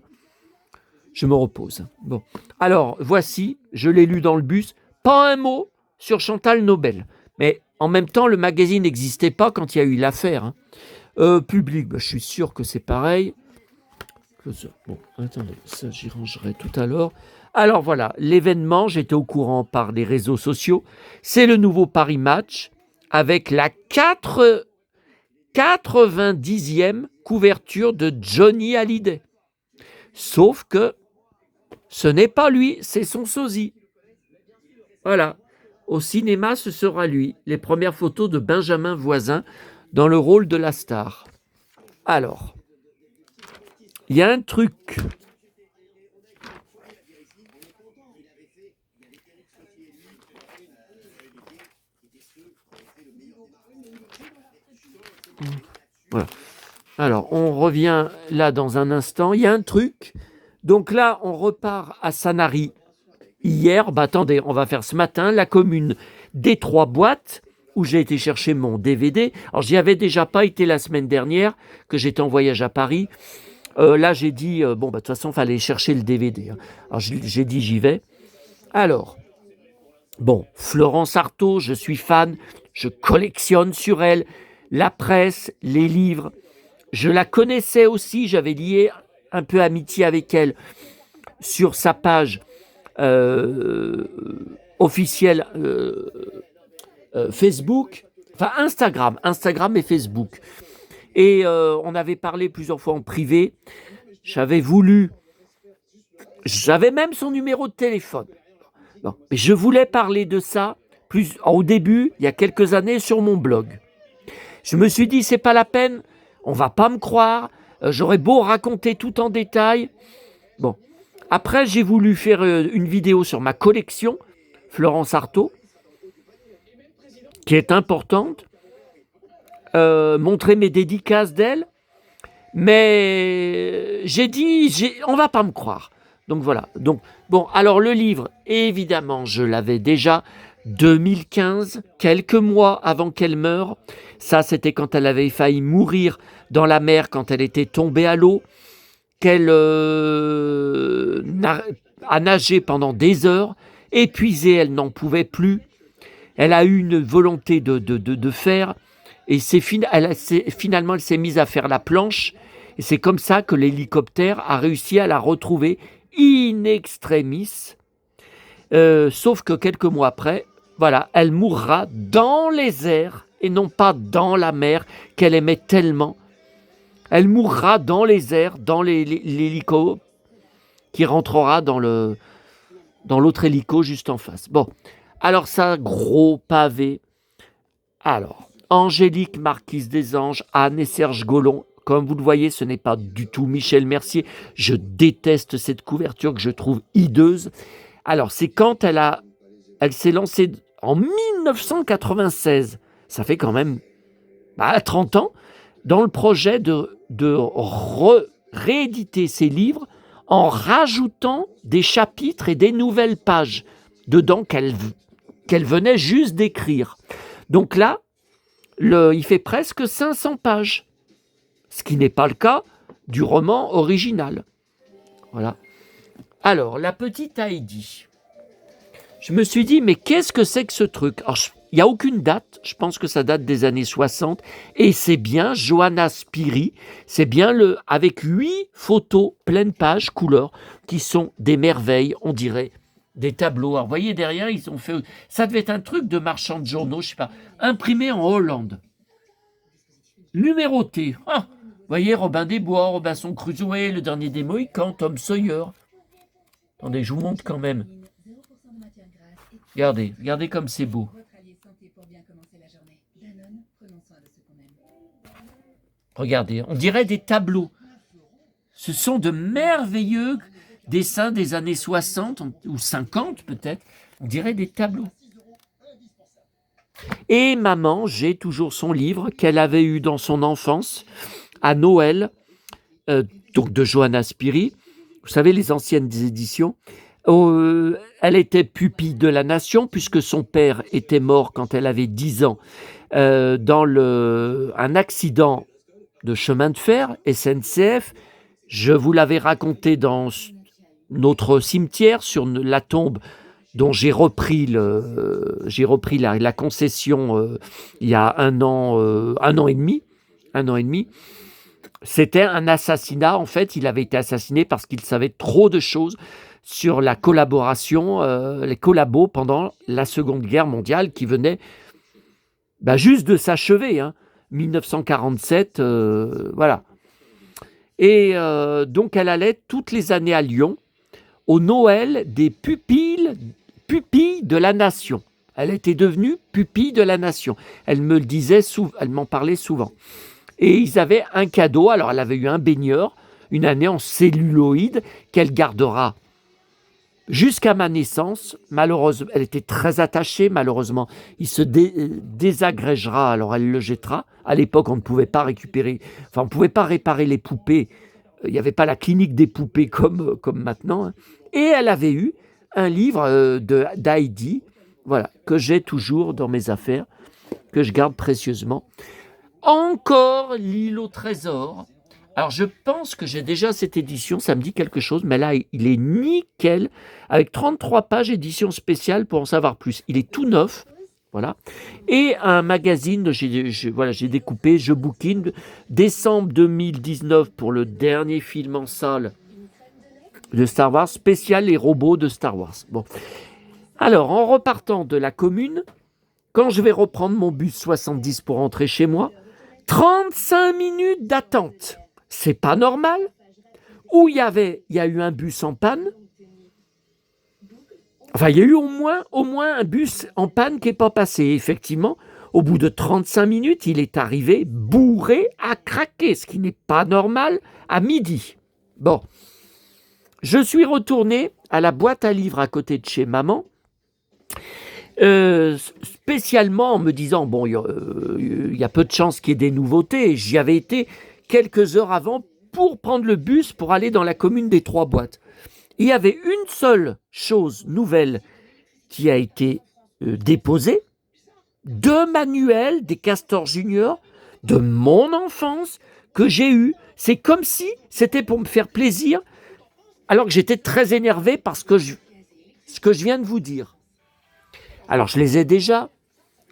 je me repose. Bon. Alors, voici, je l'ai lu dans le bus. Pas un mot sur Chantal Nobel. Mais en même temps, le magazine n'existait pas quand il y a eu l'affaire. Public, je suis sûr que c'est pareil. Bon, attendez, ça j'y rangerai tout à l'heure. Alors voilà, l'événement, j'étais au courant par les réseaux sociaux. C'est le nouveau Paris Match avec la 90e couverture de Johnny Hallyday. Sauf que ce n'est pas lui, c'est son sosie. Voilà. Au cinéma, ce sera lui. Les premières photos de Benjamin Voisin dans le rôle de la star. Alors, il y a un truc. Voilà. Alors, on revient là dans un instant. Il y a un truc. Donc là, on repart à Sanary. Hier, attendez, on va faire ce matin la commune des 3 boîtes où j'ai été chercher mon DVD. Alors, j'y avais déjà pas été la semaine dernière, que j'étais en voyage à Paris. Là, j'ai dit, de toute façon, il fallait chercher le DVD. Alors, j'ai dit, j'y vais. Alors, Florence Artaud, je suis fan, je collectionne sur elle la presse, les livres. Je la connaissais aussi, j'avais lié un peu amitié avec elle sur sa page officielle Facebook, enfin Instagram et Facebook. Et on avait parlé plusieurs fois en privé. J'avais même son numéro de téléphone. Mais je voulais parler de ça au début, il y a quelques années, sur mon blog. Je me suis dit, c'est pas la peine, on va pas me croire, j'aurais beau raconter tout en détail. Bon, après j'ai voulu faire une vidéo sur ma collection, Florence Artaud, qui est importante, montrer mes dédicaces d'elle, mais j'ai dit, on va pas me croire. Donc voilà. Donc, bon, alors le livre, évidemment, je l'avais déjà 2015, quelques mois avant qu'elle meure. Ça, c'était quand elle avait failli mourir dans la mer, quand elle était tombée à l'eau, qu'elle a nagé pendant des heures, épuisée, elle n'en pouvait plus. Elle a eu une volonté de faire, et finalement, elle s'est mise à faire la planche, et c'est comme ça que l'hélicoptère a réussi à la retrouver in extremis, sauf que quelques mois après, voilà, elle mourra dans les airs, et non pas dans la mer, qu'elle aimait tellement. Elle mourra dans les airs, dans l'hélico, qui rentrera dans l'autre hélico juste en face. Bon, alors ça, gros pavé. Alors, Angélique Marquise des Anges, Anne et Serge Gollon. Comme vous le voyez, ce n'est pas du tout Michel Mercier. Je déteste cette couverture que je trouve hideuse. Alors, c'est quand elle s'est lancée en 1996. Ça fait quand même 30 ans, dans le projet de rééditer ses livres en rajoutant des chapitres et des nouvelles pages dedans qu'elle venait juste d'écrire. Donc là, il fait presque 500 pages, ce qui n'est pas le cas du roman original. Voilà. Alors, la petite Heidi. Je me suis dit, mais qu'est-ce que c'est que ce truc? Alors, il n'y a aucune date, je pense que ça date des années 60, et c'est bien Johanna Spyri, c'est bien avec 8 photos, pleine page, couleurs, qui sont des merveilles, on dirait, des tableaux. Alors, vous voyez, derrière, ils ont fait, ça devait être un truc de marchand de journaux, je ne sais pas, imprimé en Hollande, numéroté. Ah, vous voyez, Robin des Bois, Robinson Crusoe, le dernier des Mohicans, Tom Sawyer. Attendez, je vous montre quand même. Regardez comme c'est beau. Regardez, on dirait des tableaux. Ce sont de merveilleux dessins des années 60 ou 50 peut-être. On dirait des tableaux. Et maman, j'ai toujours son livre qu'elle avait eu dans son enfance, à Noël, donc de Johanna Spyri. Vous savez, les anciennes éditions. Elle était pupille de la Nation, puisque son père était mort quand elle avait 10 ans, dans un accident de chemin de fer, SNCF. Je vous l'avais raconté dans notre cimetière, sur la tombe dont j'ai repris la concession il y a un an et demi. C'était un assassinat. En fait, il avait été assassiné parce qu'il savait trop de choses sur la collaboration, les collabos pendant la Seconde Guerre mondiale qui venait juste de s'achever, 1947, voilà. Et donc elle allait toutes les années à Lyon, au Noël des pupilles de la Nation. Elle était devenue pupille de la Nation. Elle me le disait, elle m'en parlait souvent. Et ils avaient un cadeau. Alors elle avait eu un baigneur, une année en celluloïd, qu'elle gardera jusqu'à ma naissance. Malheureusement, elle était très attachée. Malheureusement, il se désagrégera, alors elle le jettera. À l'époque, on ne pouvait pas on ne pouvait pas réparer les poupées. Il n'y avait pas la clinique des poupées comme maintenant. Et elle avait eu un livre d'Heidi, voilà, que j'ai toujours dans mes affaires, que je garde précieusement. Encore L'île au trésor. Alors, je pense que j'ai déjà cette édition, ça me dit quelque chose, mais là, il est nickel, avec 33 pages, édition spéciale pour en savoir plus. Il est tout neuf, voilà. Et un magazine, j'ai découpé, je bouquine, décembre 2019 pour le dernier film en salle de Star Wars, spécial les robots de Star Wars. Bon. Alors, en repartant de la commune, quand je vais reprendre mon bus 70 pour rentrer chez moi, 35 minutes d'attente. C'est pas normal. Où il y a eu un bus en panne. Enfin, il y a eu au moins un bus en panne qui n'est pas passé. Effectivement, Au bout de 35 minutes, il est arrivé bourré à craquer, ce qui n'est pas normal à midi. Bon, je suis retourné à la boîte à livres à côté de chez maman, spécialement en me disant, bon, il y a peu de chances qu'il y ait des nouveautés. J'y avais été quelques heures avant pour prendre le bus pour aller dans la commune des Trois Boîtes. Il y avait une seule chose nouvelle qui a été déposée, 2 manuels des Castors Junior de mon enfance que j'ai eu. C'est comme si c'était pour me faire plaisir, alors que j'étais très énervé parce que ce que je viens de vous dire. Alors, je les ai déjà.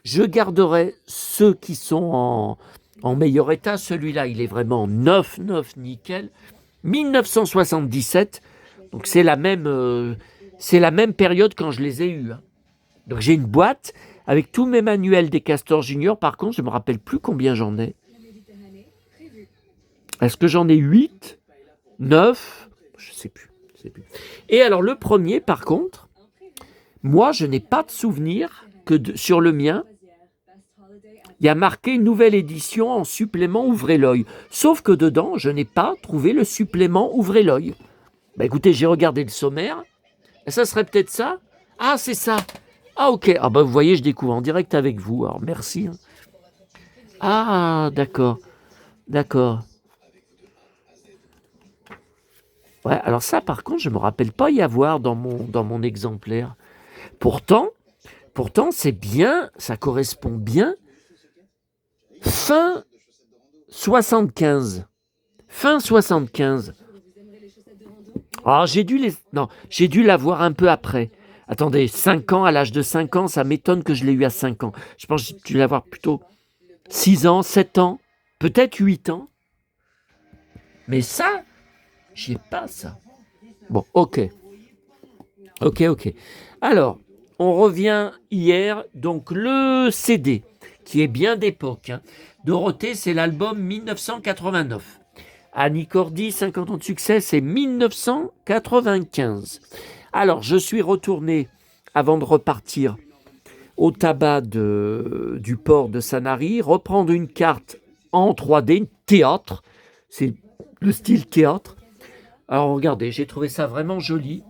Je garderai ceux qui sont en meilleur état. Celui-là, il est vraiment neuf, nickel. 1977. Donc, c'est la même période quand je les ai eus. Hein. Donc, j'ai une boîte avec tous mes manuels des Castors Junior. Par contre, je ne me rappelle plus combien j'en ai. Est-ce que j'en ai 8 9 Je ne sais plus. Et alors, le premier, par contre, moi, je n'ai pas de souvenir que sur le mien, il y a marqué nouvelle édition en supplément Ouvrez l'œil. Sauf que dedans, je n'ai pas trouvé le supplément Ouvrez l'œil. Bah écoutez, j'ai regardé le sommaire. Et ça serait peut-être ça. Ah, c'est ça. Ah, ok. Ah, bah vous voyez, je découvre en direct avec vous. Alors, merci. Hein. Ah, d'accord. Ouais, alors ça, par contre, je ne me rappelle pas y avoir dans mon exemplaire. Pourtant, c'est bien, ça correspond bien. Fin 75. Ah, j'ai dû l'avoir un peu après. Attendez, 5 ans, à l'âge de 5 ans, ça m'étonne que je l'ai eu à 5 ans. Je pense que j'ai dû l'avoir plutôt 6 ans, 7 ans, peut-être 8 ans. Mais ça, j'y ai pas ça. Bon, ok. Alors, on revient hier, donc le CD, qui est bien d'époque. Hein. Dorothée, c'est l'album 1989. Annie Cordy, 50 ans de succès, c'est 1995. Alors, je suis retourné, avant de repartir, au tabac du port de Sanary, reprendre une carte en 3D, théâtre, c'est le style théâtre. Alors, regardez, j'ai trouvé ça vraiment joli.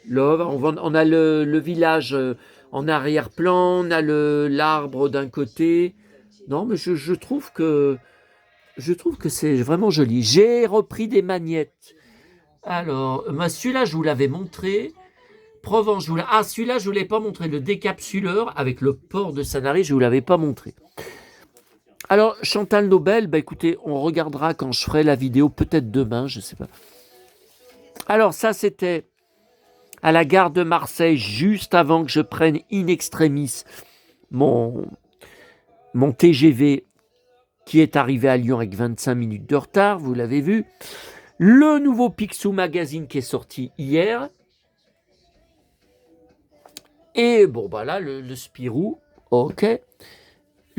Love, on a le village en arrière-plan, on a l'arbre d'un côté. Non, mais je trouve que c'est vraiment joli. J'ai repris des magnettes. Alors, celui-là, je vous l'avais montré. Provence, celui-là, je ne vous l'ai pas montré. Le décapsuleur avec le port de Sanary, je ne vous l'avais pas montré. Alors, Chantal Nobel, bah écoutez, on regardera quand je ferai la vidéo, peut-être demain, je ne sais pas. Alors, ça, c'était à la gare de Marseille, juste avant que je prenne in extremis mon TGV qui est arrivé à Lyon avec 25 minutes de retard, vous l'avez vu. Le nouveau Picsou Magazine qui est sorti hier. Et bon, bah là, le Spirou, ok.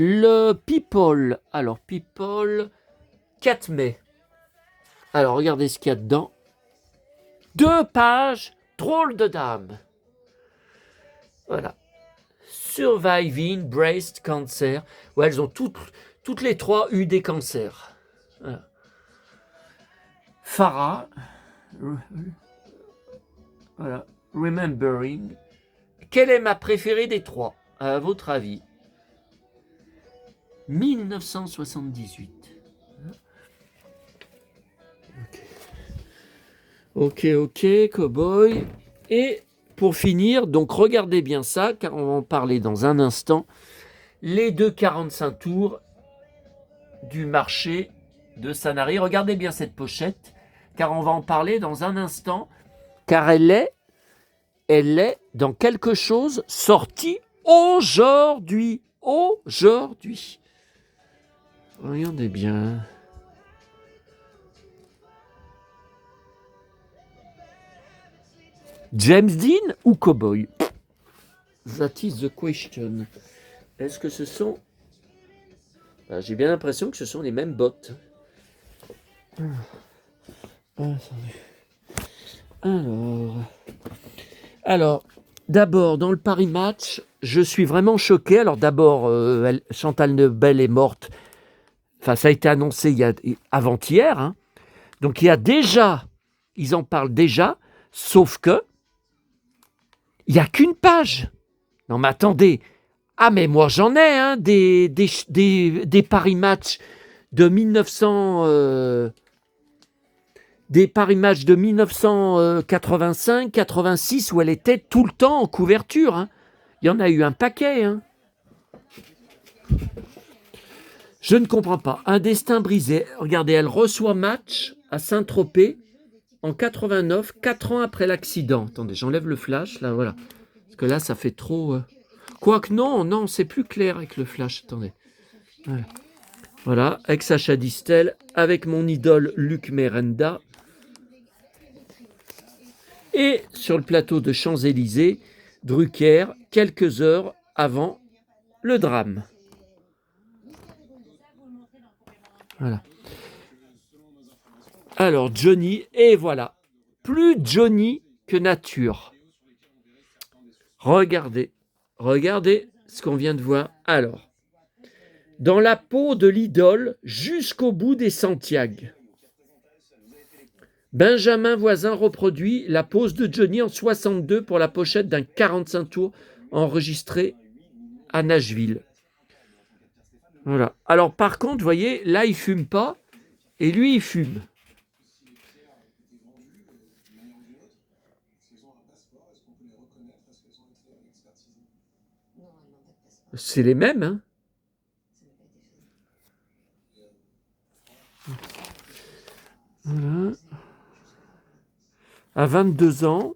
Le People, alors People, 4 mai. Alors, regardez ce qu'il y a dedans. 2 pages, drôle de dame. Voilà. Surviving Breast Cancer. Ouais, elles ont toutes les 3 eu des cancers. Voilà. Farah. Voilà. Remembering. Quelle est ma préférée des 3, à votre avis? 1978. Ok, cowboy. Et pour finir, donc regardez bien ça, car on va en parler dans un instant. Les 2,45 tours du marché de Sanary. Regardez bien cette pochette, car on va en parler dans un instant, car elle est dans quelque chose sorti aujourd'hui. Regardez bien. James Dean ou Cowboy? That is the question. Est-ce que ce sont... j'ai bien l'impression que ce sont les mêmes bottes. Alors, D'abord, dans le Paris Match, je suis vraiment choqué. Alors d'abord, Chantal Nobel est morte. Enfin, ça a été annoncé avant-hier. Hein. Donc il y a déjà, ils en parlent déjà, sauf que il n'y a qu'une page. Non mais attendez. Ah mais moi j'en ai hein, des Paris Match de 1900... des Paris Match de 1985, 86, où elle était tout le temps en couverture. Hein. Il y en a eu un paquet. Hein. Je ne comprends pas. Un destin brisé. Regardez, elle reçoit Match à Saint-Tropez en 89, 4 ans après l'accident. Attendez, j'enlève le flash, là, voilà. Parce que là, ça fait trop... Quoique non, c'est plus clair avec le flash. Attendez. Voilà, avec Sacha Distel, avec mon idole Luc Merenda. Et sur le plateau de Champs-Élysées, Drucker, quelques heures avant le drame. Voilà. Alors, Johnny, et voilà. Plus Johnny que nature. Regardez ce qu'on vient de voir. Alors, dans la peau de l'idole jusqu'au bout des Santiago. Benjamin Voisin reproduit la pose de Johnny en 62 pour la pochette d'un 45 tours enregistré à Nashville. Voilà. Alors par contre, vous voyez, là il fume pas et lui il fume. C'est les mêmes, hein. Voilà. À 22 ans.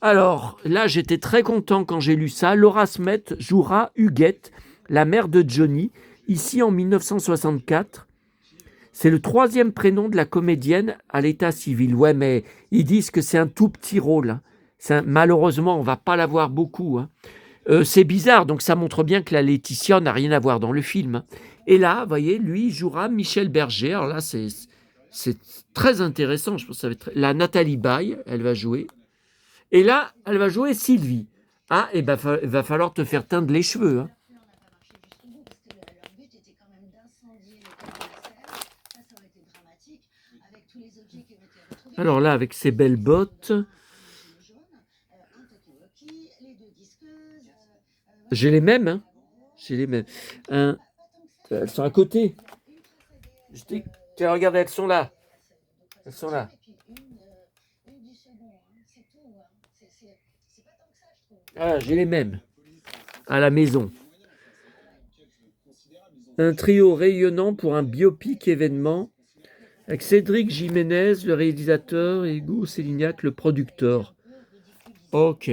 Alors, là, j'étais très content quand j'ai lu ça. Laura Smet jouera Huguette, la mère de Johnny, ici en 1964. C'est le 3e prénom de la comédienne à l'état civil. Ouais, mais ils disent que c'est un tout petit rôle. Hein. Malheureusement, on ne va pas la voir beaucoup. Hein. C'est bizarre, donc ça montre bien que la Laetitia n'a rien à voir dans le film. Hein. Et là, vous voyez, lui jouera Michel Berger. Alors là, c'est très intéressant. Je pense que ça va être... La Nathalie Baye, elle va jouer. Et là, elle va jouer Sylvie. Ah, et ben, va falloir te faire teindre les cheveux. Hein. Alors là, avec ses belles bottes. J'ai les mêmes. Hein. J'ai les mêmes. Elles sont à côté. Tiens, regardez, elles sont là. Elles sont là. Ah, j'ai les mêmes. À la maison. Un trio rayonnant pour un biopic événement avec Cédric Jiménez, le réalisateur, et Hugo Célignac, le producteur. Ok.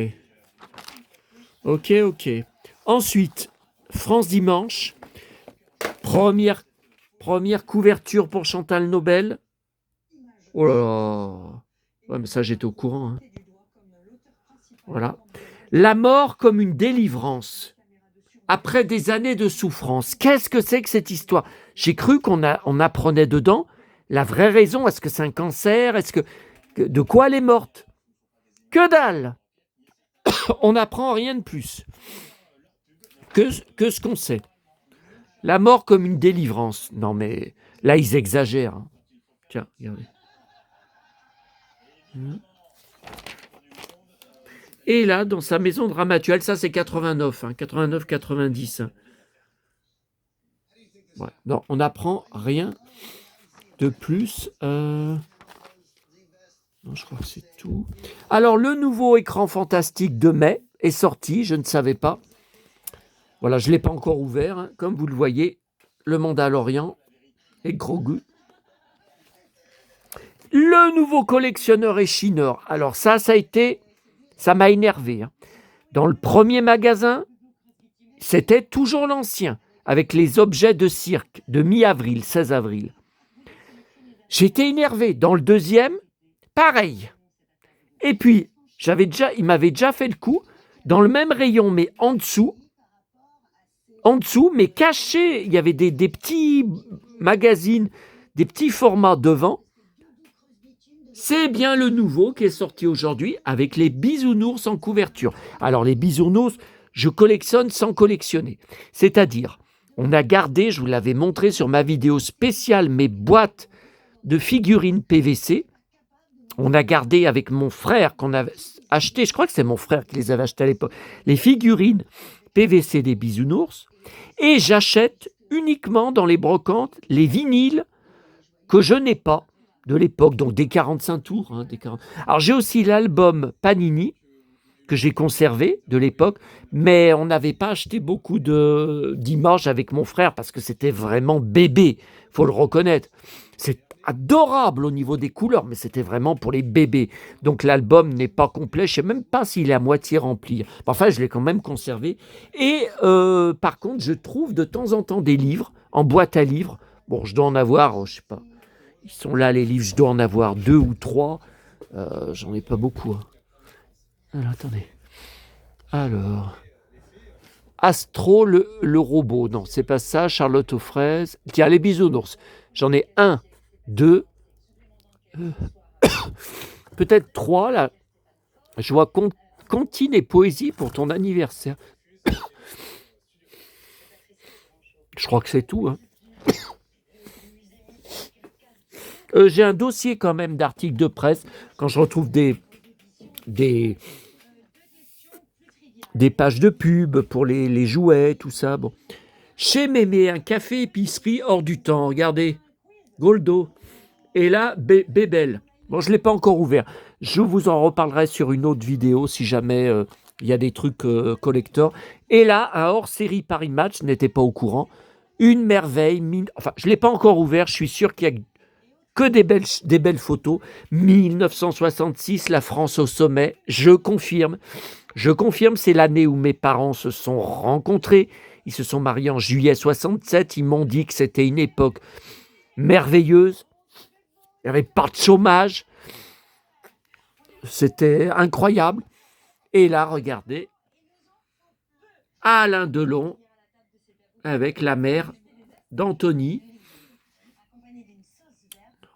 Ensuite, France Dimanche. Première couverture pour Chantal Nobel. Oh là là. Ouais, mais ça, j'étais au courant. Hein. Voilà. La mort comme une délivrance. Après des années de souffrance. Qu'est-ce que c'est que cette histoire? J'ai cru qu'on apprenait dedans la vraie raison. Est-ce que c'est un cancer? De quoi elle est morte? Que dalle! On n'apprend rien de plus que ce qu'on sait. La mort comme une délivrance. Non mais là, ils exagèrent. Hein. Tiens, regardez. Et là, dans sa maison dramatuelle, ça c'est 89, hein, 89-90. Hein. Ouais. Non, on n'apprend rien de plus. Non, je crois que c'est tout. Alors, le nouveau écran fantastique de mai est sorti, je ne savais pas. Voilà, je ne l'ai pas encore ouvert. Hein. Comme vous le voyez, le Mandalorian et Grogu. Le nouveau collectionneur et chineur. Alors ça m'a énervé. Hein. Dans le premier magasin, c'était toujours l'ancien, avec les objets de cirque de mi-avril, 16 avril. J'étais énervé. Dans le deuxième, pareil. Et puis, il m'avait déjà fait le coup, dans le même rayon, mais en dessous, mais caché, il y avait des petits magazines, des petits formats devant. C'est bien le nouveau qui est sorti aujourd'hui avec les bisounours en couverture. Alors les bisounours, je collectionne sans collectionner. C'est-à-dire, on a gardé, je vous l'avais montré sur ma vidéo spéciale, mes boîtes de figurines PVC. On a gardé avec mon frère qu'on avait acheté, je crois que c'est mon frère qui les avait achetées à l'époque, les figurines PVC des bisounours. Et j'achète uniquement dans les brocantes les vinyles que je n'ai pas de l'époque, donc des 45 tours. Hein, des 40... Alors j'ai aussi l'album Panini que j'ai conservé de l'époque, mais on n'avait pas acheté beaucoup d'images avec mon frère parce que c'était vraiment bébé, faut le reconnaître. C'est adorable au niveau des couleurs, mais c'était vraiment pour les bébés. Donc l'album n'est pas complet, je ne sais même pas s'il est à moitié rempli. Enfin, je l'ai quand même conservé. Et par contre, je trouve de temps en temps des livres en boîte à livres. Bon, je dois en avoir, je ne sais pas. Ils sont là, les livres, je dois en avoir 2 ou 3. J'en ai pas beaucoup. Hein. Alors, attendez. Alors. Astro, le robot. Non, c'est pas ça. Charlotte aux fraises. Tiens, les bisounours. J'en ai 1, 2, peut-être 3, là. Je vois Contine et Poésie pour ton anniversaire. Je crois que c'est tout. Hein. J'ai un dossier quand même d'articles de presse. Quand je retrouve des pages de pub pour les jouets, tout ça. Bon. Chez Mémé, un café épicerie hors du temps. Regardez, Goldo. Et là, Bébel. Bon, je ne l'ai pas encore ouvert. Je vous en reparlerai sur une autre vidéo si jamais il y a des trucs collector. Et là, un hors-série Paris Match, je n'étais pas au courant. Une merveille. Enfin, je ne l'ai pas encore ouvert. Je suis sûr qu'il y a que des belles photos. 1966, la France au sommet. Je confirme, c'est l'année où mes parents se sont rencontrés. Ils se sont mariés en juillet 67. Ils m'ont dit que c'était une époque merveilleuse. Il n'y avait pas de chômage. C'était incroyable. Et là, regardez, Alain Delon avec la mère d'Anthony.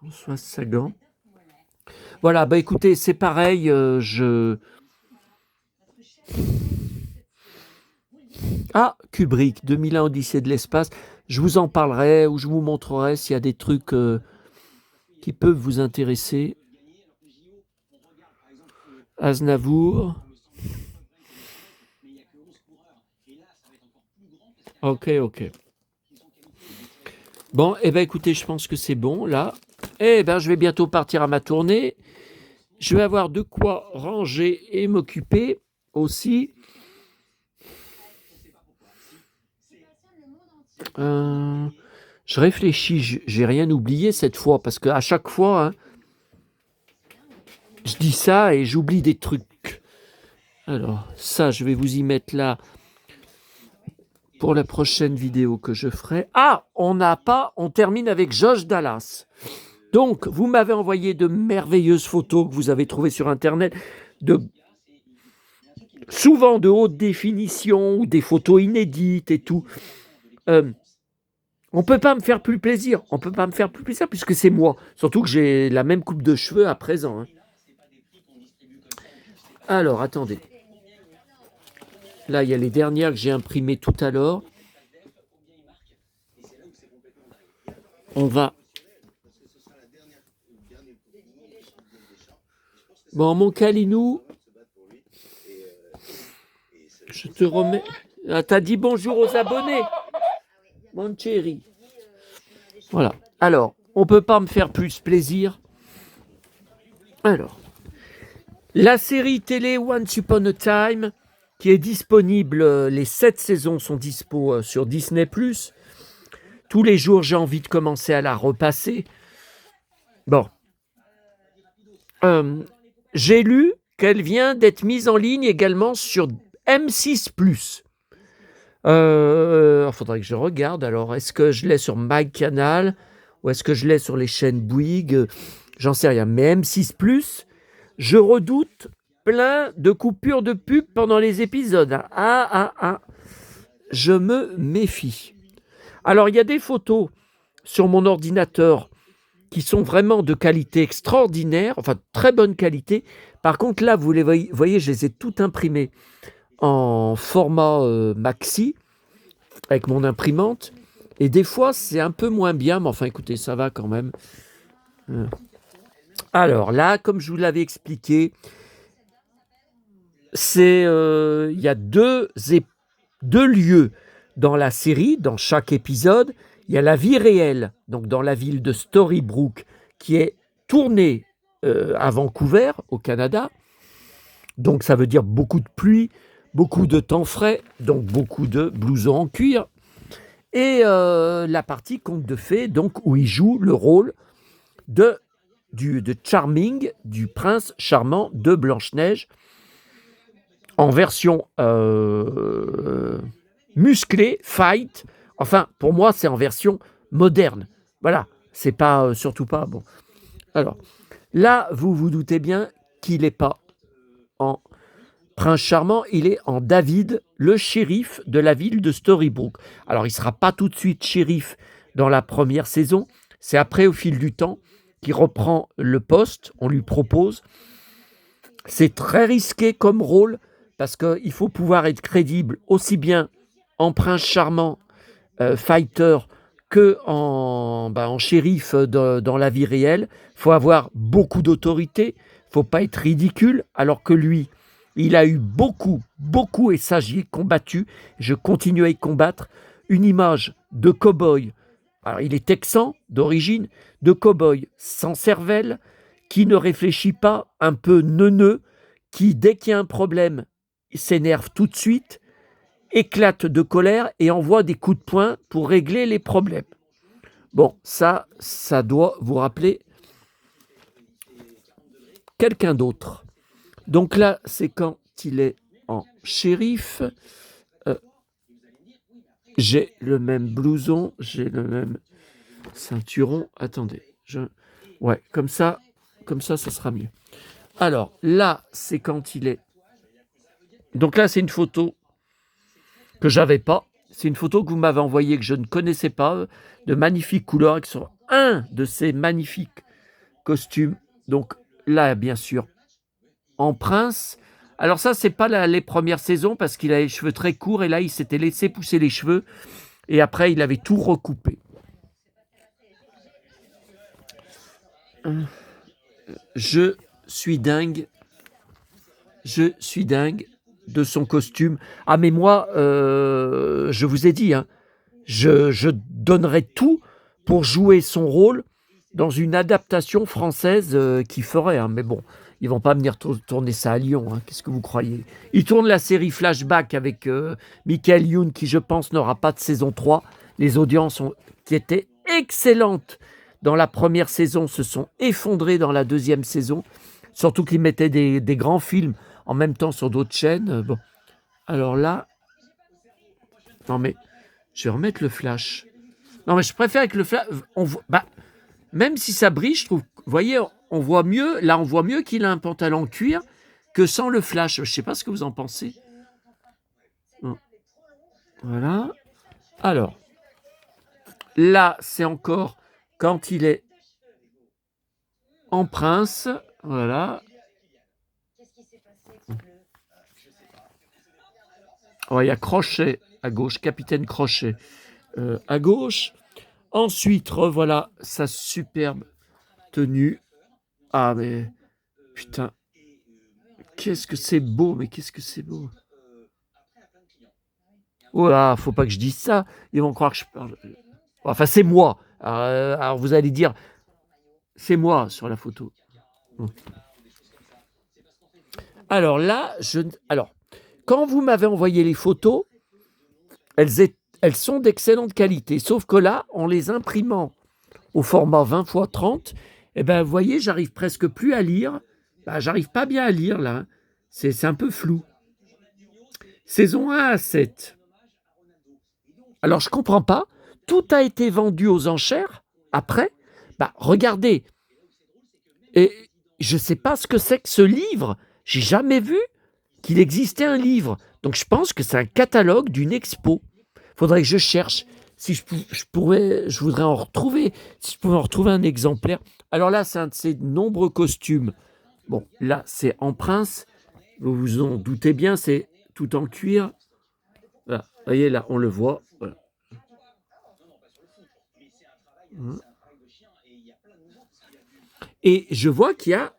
François Sagan. Voilà, bah écoutez, c'est pareil, Ah, Kubrick, 2001 Odyssée de l'espace. Je vous en parlerai ou je vous montrerai s'il y a des trucs qui peuvent vous intéresser. Aznavour. Ok. Bon, eh bien écoutez, je pense que c'est bon, là. Eh bien, je vais bientôt partir à ma tournée. Je vais avoir de quoi ranger et m'occuper aussi. Je réfléchis, j'ai rien oublié cette fois, parce qu'à chaque fois, hein, je dis ça et j'oublie des trucs. Alors, ça, je vais vous y mettre là pour la prochaine vidéo que je ferai. Ah, on termine avec Josh Dallas. Donc, vous m'avez envoyé de merveilleuses photos que vous avez trouvées sur Internet, souvent de haute définition, ou des photos inédites et tout. On peut pas me faire plus plaisir. Puisque c'est moi. Surtout que j'ai la même coupe de cheveux à présent. Hein. Alors, attendez. Là, il y a les dernières que j'ai imprimées tout à l'heure. On va... Bon, mon Calinou, je te remets... Ah, t'as dit bonjour aux abonnés, mon chéri. Voilà. Alors, on peut pas me faire plus plaisir. Alors, la série télé Once Upon a Time, qui est disponible, les 7 saisons sont dispo sur Disney+. Tous les jours, j'ai envie de commencer à la repasser. Bon. J'ai lu qu'elle vient d'être mise en ligne également sur M6+. Il faudrait que je regarde. Alors, est-ce que je l'ai sur MyCanal ou est-ce que je l'ai sur les chaînes Bouygues? J'en sais rien. Mais M6+, je redoute plein de coupures de pub pendant les épisodes. Je me méfie. Alors, il y a des photos sur mon ordinateur qui sont vraiment de qualité extraordinaire, enfin très bonne qualité. Par contre, là, vous les voyez, je les ai toutes imprimées en format maxi avec mon imprimante. Et des fois, c'est un peu moins bien, mais enfin, écoutez, ça va quand même. Alors là, comme je vous l'avais expliqué, il y a deux lieux dans la série, dans chaque épisode. Il y a la vie réelle, donc dans la ville de Storybrooke, qui est tournée à Vancouver, au Canada. Donc ça veut dire beaucoup de pluie, beaucoup de temps frais, donc beaucoup de blousons en cuir. Et la partie conte de fées, donc où il joue le rôle de Charming, du prince charmant de Blanche-Neige, en version musclée, fight. Enfin, pour moi, c'est en version moderne. Voilà, c'est pas surtout pas bon. Alors, là, vous vous doutez bien qu'il n'est pas en prince charmant, il est en David, le shérif de la ville de Storybrooke. Alors, il ne sera pas tout de suite shérif dans la première saison. C'est après, au fil du temps, qu'il reprend le poste. On lui propose. C'est très risqué comme rôle parce qu'il faut pouvoir être crédible aussi bien en prince charmant, fighter, que en shérif dans la vie réelle. Il faut avoir beaucoup d'autorité. Il ne faut pas être ridicule, alors que lui, il a eu beaucoup, et ça j'y ai combattu, je continue à y combattre, une image de cow-boy. Alors il est texan d'origine, de cow-boy sans cervelle, qui ne réfléchit pas, un peu neuneux, qui dès qu'il y a un problème, s'énerve tout de suite, éclate de colère et envoie des coups de poing pour régler les problèmes. Bon, ça doit vous rappeler quelqu'un d'autre. Donc là, c'est quand il est en shérif. J'ai le même blouson, j'ai le même ceinturon. Attendez, ouais, comme ça, ça sera mieux. Alors là, c'est quand il est. Donc là, c'est une photo que j'avais pas. C'est une photo que vous m'avez envoyée que je ne connaissais pas, de magnifiques couleurs, qui sont un de ces magnifiques costumes. Donc là, bien sûr, en prince. Alors ça, c'est pas les premières saisons parce qu'il a les cheveux très courts et là, il s'était laissé pousser les cheveux et après, il avait tout recoupé. Je suis dingue de son costume. Ah, mais moi, je vous ai dit, hein, je donnerais tout pour jouer son rôle dans une adaptation française qu'il ferait. Hein, mais bon, ils vont pas venir tourner ça à Lyon. Hein, qu'est-ce que vous croyez? Ils tournent la série Flashback avec Michael Youn, qui, je pense, n'aura pas de saison 3. Les audiences qui étaient excellentes dans la première saison se sont effondrées dans la deuxième saison. Surtout qu'ils mettaient des grands films en même temps sur d'autres chaînes. Bon. Alors là... Non mais, je vais remettre le flash. Non mais je préfère que le flash... même si ça brille, je trouve... Vous voyez, on voit mieux... Là, on voit mieux qu'il a un pantalon cuir que sans le flash. Je ne sais pas ce que vous en pensez. Non. Voilà. Alors, là, c'est encore quand il est en prince. Voilà. Oh, il y a Crochet à gauche, Capitaine Crochet à gauche. Ensuite, revoilà sa superbe tenue. Ah, mais putain, qu'est-ce que c'est beau, mais qu'est-ce que c'est beau. Oh là, faut pas que je dise ça. Ils vont croire que je parle. Enfin, c'est moi. Alors vous allez dire, c'est moi sur la photo. Alors là, quand vous m'avez envoyé les photos, elles sont d'excellente qualité. Sauf que là, en les imprimant au format 20x30, eh ben, vous voyez, j'arrive presque plus à lire. J'arrive pas bien à lire là. C'est un peu flou. Saison 1 à 7. Alors, je comprends pas. Tout a été vendu aux enchères après. Regardez. Et je sais pas ce que c'est que ce livre. J'ai jamais vu qu'il existait un livre. Donc, je pense que c'est un catalogue d'une expo. Faudrait que je cherche. si je voudrais en retrouver, si je pouvais en retrouver un exemplaire. Alors là, c'est un de ces nombreux costumes. Bon, là, c'est en prince. Vous vous en doutez bien, c'est tout en cuir. Voilà. Vous voyez, là, on le voit. Voilà. Et je vois qu'il y a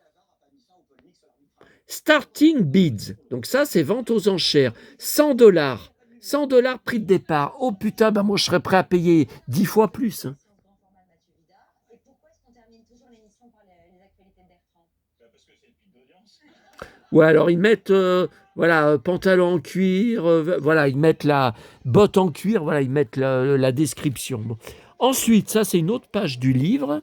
Starting Bids. Donc ça, c'est vente aux enchères. 100 dollars. 100 dollars prix de départ. Oh putain, bah moi, je serais prêt à payer 10 fois plus. Hein. Ouais, alors ils mettent voilà, pantalon en cuir, voilà, ils mettent la botte en cuir, voilà, ils mettent la description. Bon. Ensuite, ça c'est une autre page du livre,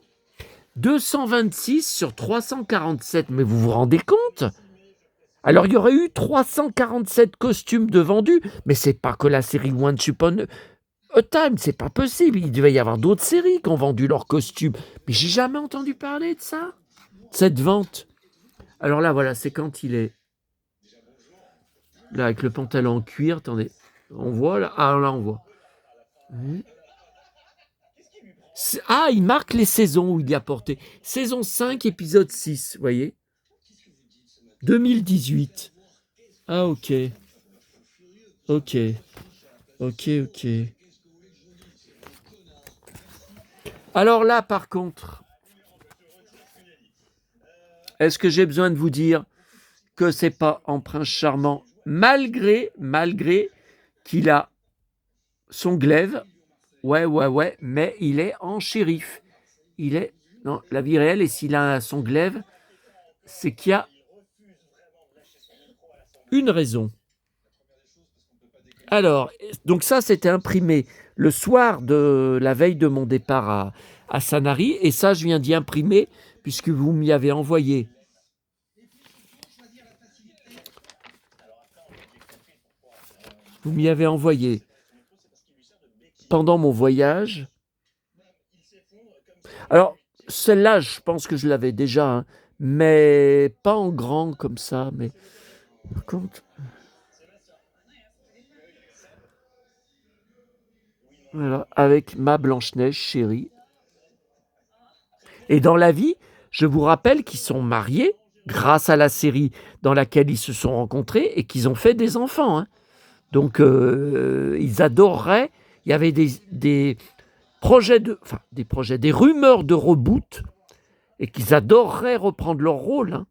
226 sur 347, mais vous vous rendez compte? Alors il y aurait eu 347 costumes de vendus, mais c'est pas que la série Once Upon a Time, c'est pas possible, il devait y avoir d'autres séries qui ont vendu leurs costumes, mais j'ai jamais entendu parler de ça, cette vente. Alors là, voilà, c'est quand il est là, avec le pantalon en cuir, attendez, on voit là, ah là on voit. Ah, il marque les saisons où il y a porté. Saison 5, épisode 6, vous voyez 2018. Ah ok. Ok. Ok, ok. Alors là, par contre, est-ce que j'ai besoin de vous dire que c'est pas en prince charmant, malgré qu'il a son glaive, ouais, mais il est en shérif. Il est dans la vie réelle, et s'il a son glaive, c'est qu'il y a une raison. Alors, donc ça, c'était imprimé le soir de la veille de mon départ à Sanary, et ça, je viens d'y imprimer puisque vous m'y avez envoyé. Vous m'y avez envoyé pendant mon voyage. Alors, celle-là, je pense que je l'avais déjà, hein, mais pas en grand comme ça. Mais par contre, voilà, avec ma Blanche-Neige chérie. Et dans la vie, je vous rappelle qu'ils sont mariés grâce à la série dans laquelle ils se sont rencontrés et qu'ils ont fait des enfants. Hein. Donc, ils adoreraient. Il y avait des projets des rumeurs de reboot, et qu'ils adoreraient reprendre leur rôle. Hein.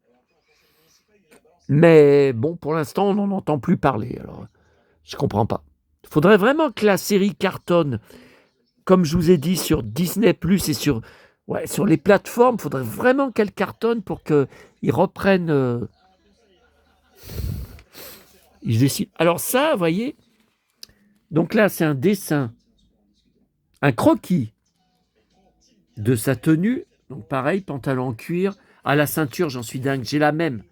Mais bon, pour l'instant, on n'en entend plus parler. Alors, je comprends pas. Il faudrait vraiment que la série cartonne, comme je vous ai dit, sur Disney Plus et sur les plateformes. Il faudrait vraiment qu'elle cartonne pour qu'ils reprennent. Ils décident. Alors ça, vous voyez, donc là, c'est un dessin, un croquis de sa tenue. Donc pareil, pantalon en cuir. À la ceinture, j'en suis dingue. J'ai la même.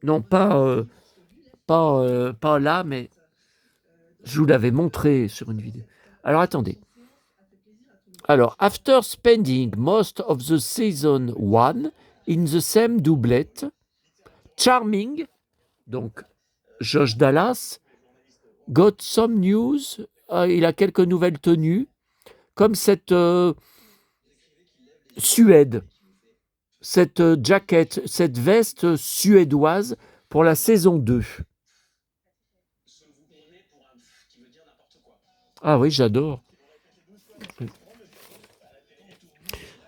Non, pas là, mais je vous l'avais montré sur une vidéo. Alors attendez. Alors, after spending most of the season 1 in the same doublet, Charming, donc Josh Dallas, got some news. Il a quelques nouvelles tenues, comme cette Suède, cette jaquette, cette veste suédoise pour la saison 2. Ah oui, j'adore.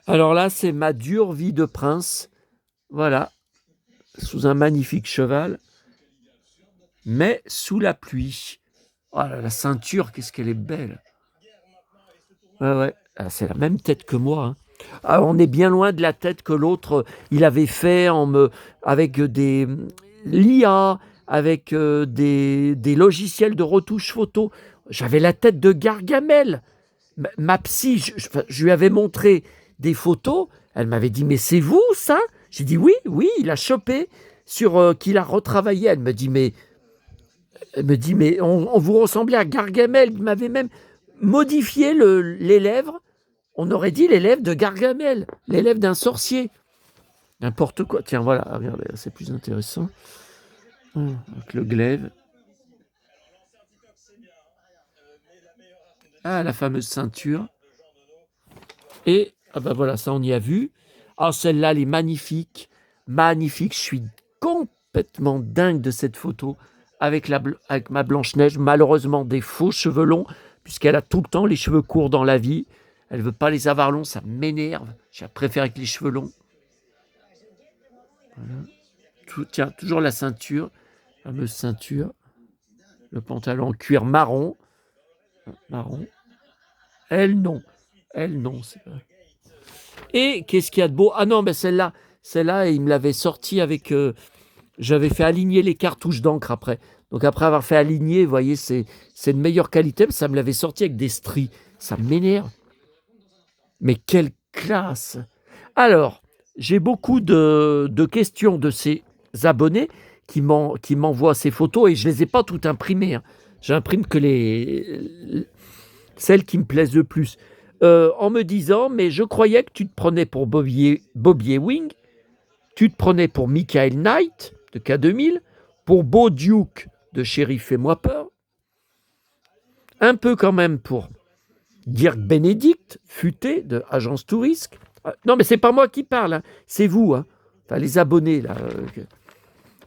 Alors là, c'est ma dure vie de prince. Voilà, sous un magnifique cheval, mais sous la pluie. Oh là, la ceinture, qu'est-ce qu'elle est belle. Ouais. Ah, c'est la même tête que moi. Hein. Ah, on est bien loin de la tête que l'autre, il avait fait avec des l'IA, avec des logiciels de retouche photo. J'avais la tête de Gargamel. Ma psy, je lui avais montré des photos. Elle m'avait dit, mais c'est vous, ça? J'ai dit, oui, il a chopé qu'il a retravaillé. Elle me dit, mais on vous ressemblait à Gargamel. Il m'avait même modifié les lèvres. On aurait dit les lèvres de Gargamel, les lèvres d'un sorcier. N'importe quoi. Tiens, voilà, regardez, c'est plus intéressant. Avec le glaive. Ah, la fameuse ceinture. Et, ah ben voilà, ça on y a vu. Ah, celle-là, elle est magnifique. Magnifique. Je suis complètement dingue de cette photo avec ma Blanche-Neige. Malheureusement, des faux cheveux longs, puisqu'elle a tout le temps les cheveux courts dans la vie. Elle ne veut pas les avoir longs, ça m'énerve. Je préfère avec les cheveux longs. Voilà. Tiens, toujours la ceinture. La fameuse ceinture. Le pantalon en cuir marron. Marron. Elle, non. Elle, non, c'est pas... Et qu'est-ce qu'il y a de beau? Ah non, mais celle-là, il me l'avait sorti avec... j'avais fait aligner les cartouches d'encre après. Donc après avoir fait aligner, vous voyez, c'est de meilleure qualité. Ça me l'avait sorti avec des stries. Ça m'énerve. Mais quelle classe! Alors, j'ai beaucoup de questions de ces abonnés qui m'envoient ces photos et je ne les ai pas toutes imprimées. Hein. J'imprime que celles qui me plaisent le plus. En me disant, mais je croyais que tu te prenais pour Bobby Ewing, tu te prenais pour Michael Knight de K2000, pour Bo Duke de Shérif Fais-moi peur, un peu quand même pour Dirk Benedict, futé de Agence Tourisque. Non, mais c'est pas moi qui parle, hein. C'est vous, hein. Enfin, les abonnés là,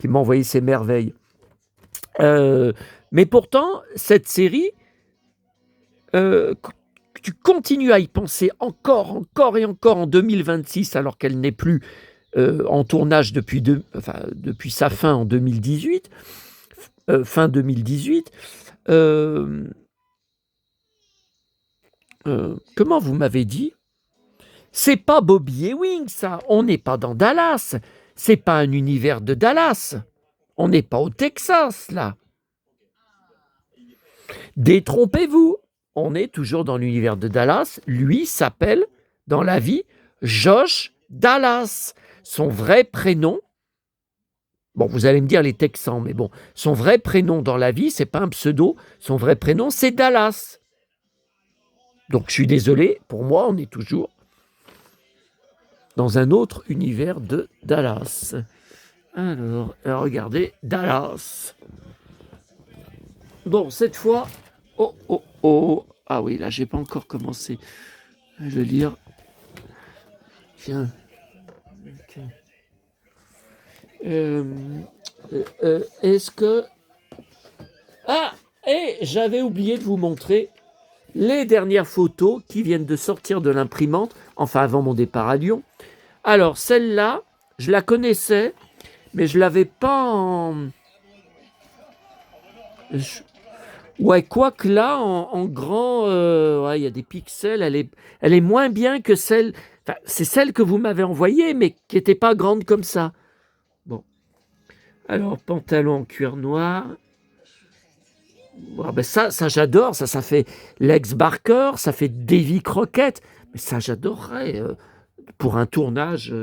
qui m'ont envoyé ces merveilles. Mais pourtant, cette série, tu continues à y penser encore et encore en 2026, alors qu'elle n'est plus en tournage depuis sa fin en 2018, fin 2018. Comment vous m'avez dit? C'est pas Bobby Ewing, ça. On n'est pas dans Dallas. C'est pas un univers de Dallas. On n'est pas au Texas, là. Détrompez-vous. On est toujours dans l'univers de Dallas. Lui s'appelle, dans la vie, Josh Dallas. Son vrai prénom, bon, vous allez me dire les Texans, mais bon, son vrai prénom dans la vie, c'est pas un pseudo. Son vrai prénom, c'est Dallas. Donc, je suis désolé. Pour moi, on est toujours dans un autre univers de Dallas. Alors, regardez, Dallas. Bon, cette fois... Oh. Ah oui, là, j'ai pas encore commencé à le lire. Tiens. Okay. Est-ce que... Ah, et j'avais oublié de vous montrer les dernières photos qui viennent de sortir de l'imprimante, enfin avant mon départ à Lyon. Alors, celle-là, je la connaissais, mais je ne l'avais pas en... Ouais, quoique là, en grand, ouais, y a des pixels, elle est moins bien que celle... Enfin, c'est celle que vous m'avez envoyée, mais qui n'était pas grande comme ça. Bon. Alors, pantalon en cuir noir. Bon, ben ça j'adore, ça fait Lex Barker, ça fait Davy Crockett. Mais ça, j'adorerais pour un tournage...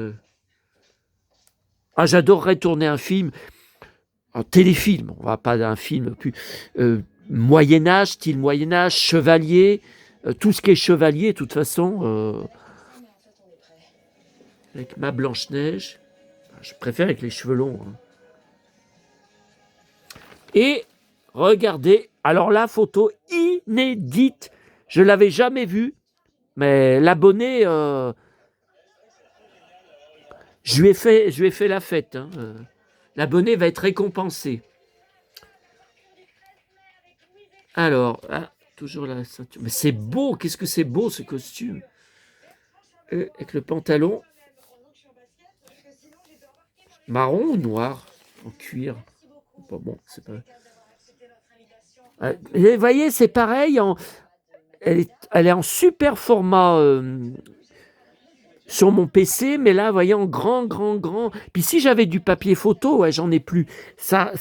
Ah, j'adorerais tourner un film, un téléfilm, on va pas d'un film plus Moyen-Âge, style Moyen-Âge, chevalier, tout ce qui est chevalier, de toute façon, avec ma Blanche-Neige, je préfère avec les cheveux longs. Hein. Et regardez, alors la photo inédite, je l'avais jamais vue, mais l'abonné, je lui ai fait la fête. Hein. L'abonné va être récompensé. Alors, toujours la ceinture. Mais c'est beau, qu'est-ce que c'est beau ce costume. Avec le pantalon marron ou noir en cuir. Pas bon, c'est pas. Vous voyez, c'est pareil. Elle est en super format sur mon PC, mais là, vous voyez, en grand. Puis si j'avais du papier photo, ouais, j'en ai plus. Ça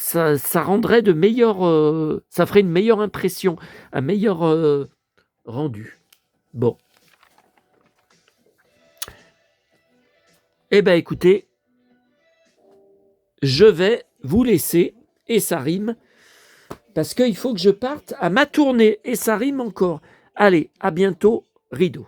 rendrait de meilleures... ça ferait une meilleure impression, un meilleur rendu. Bon. Eh bien, écoutez, je vais vous laisser, et ça rime, parce qu'il faut que je parte à ma tournée, et ça rime encore. Allez, à bientôt, rideau.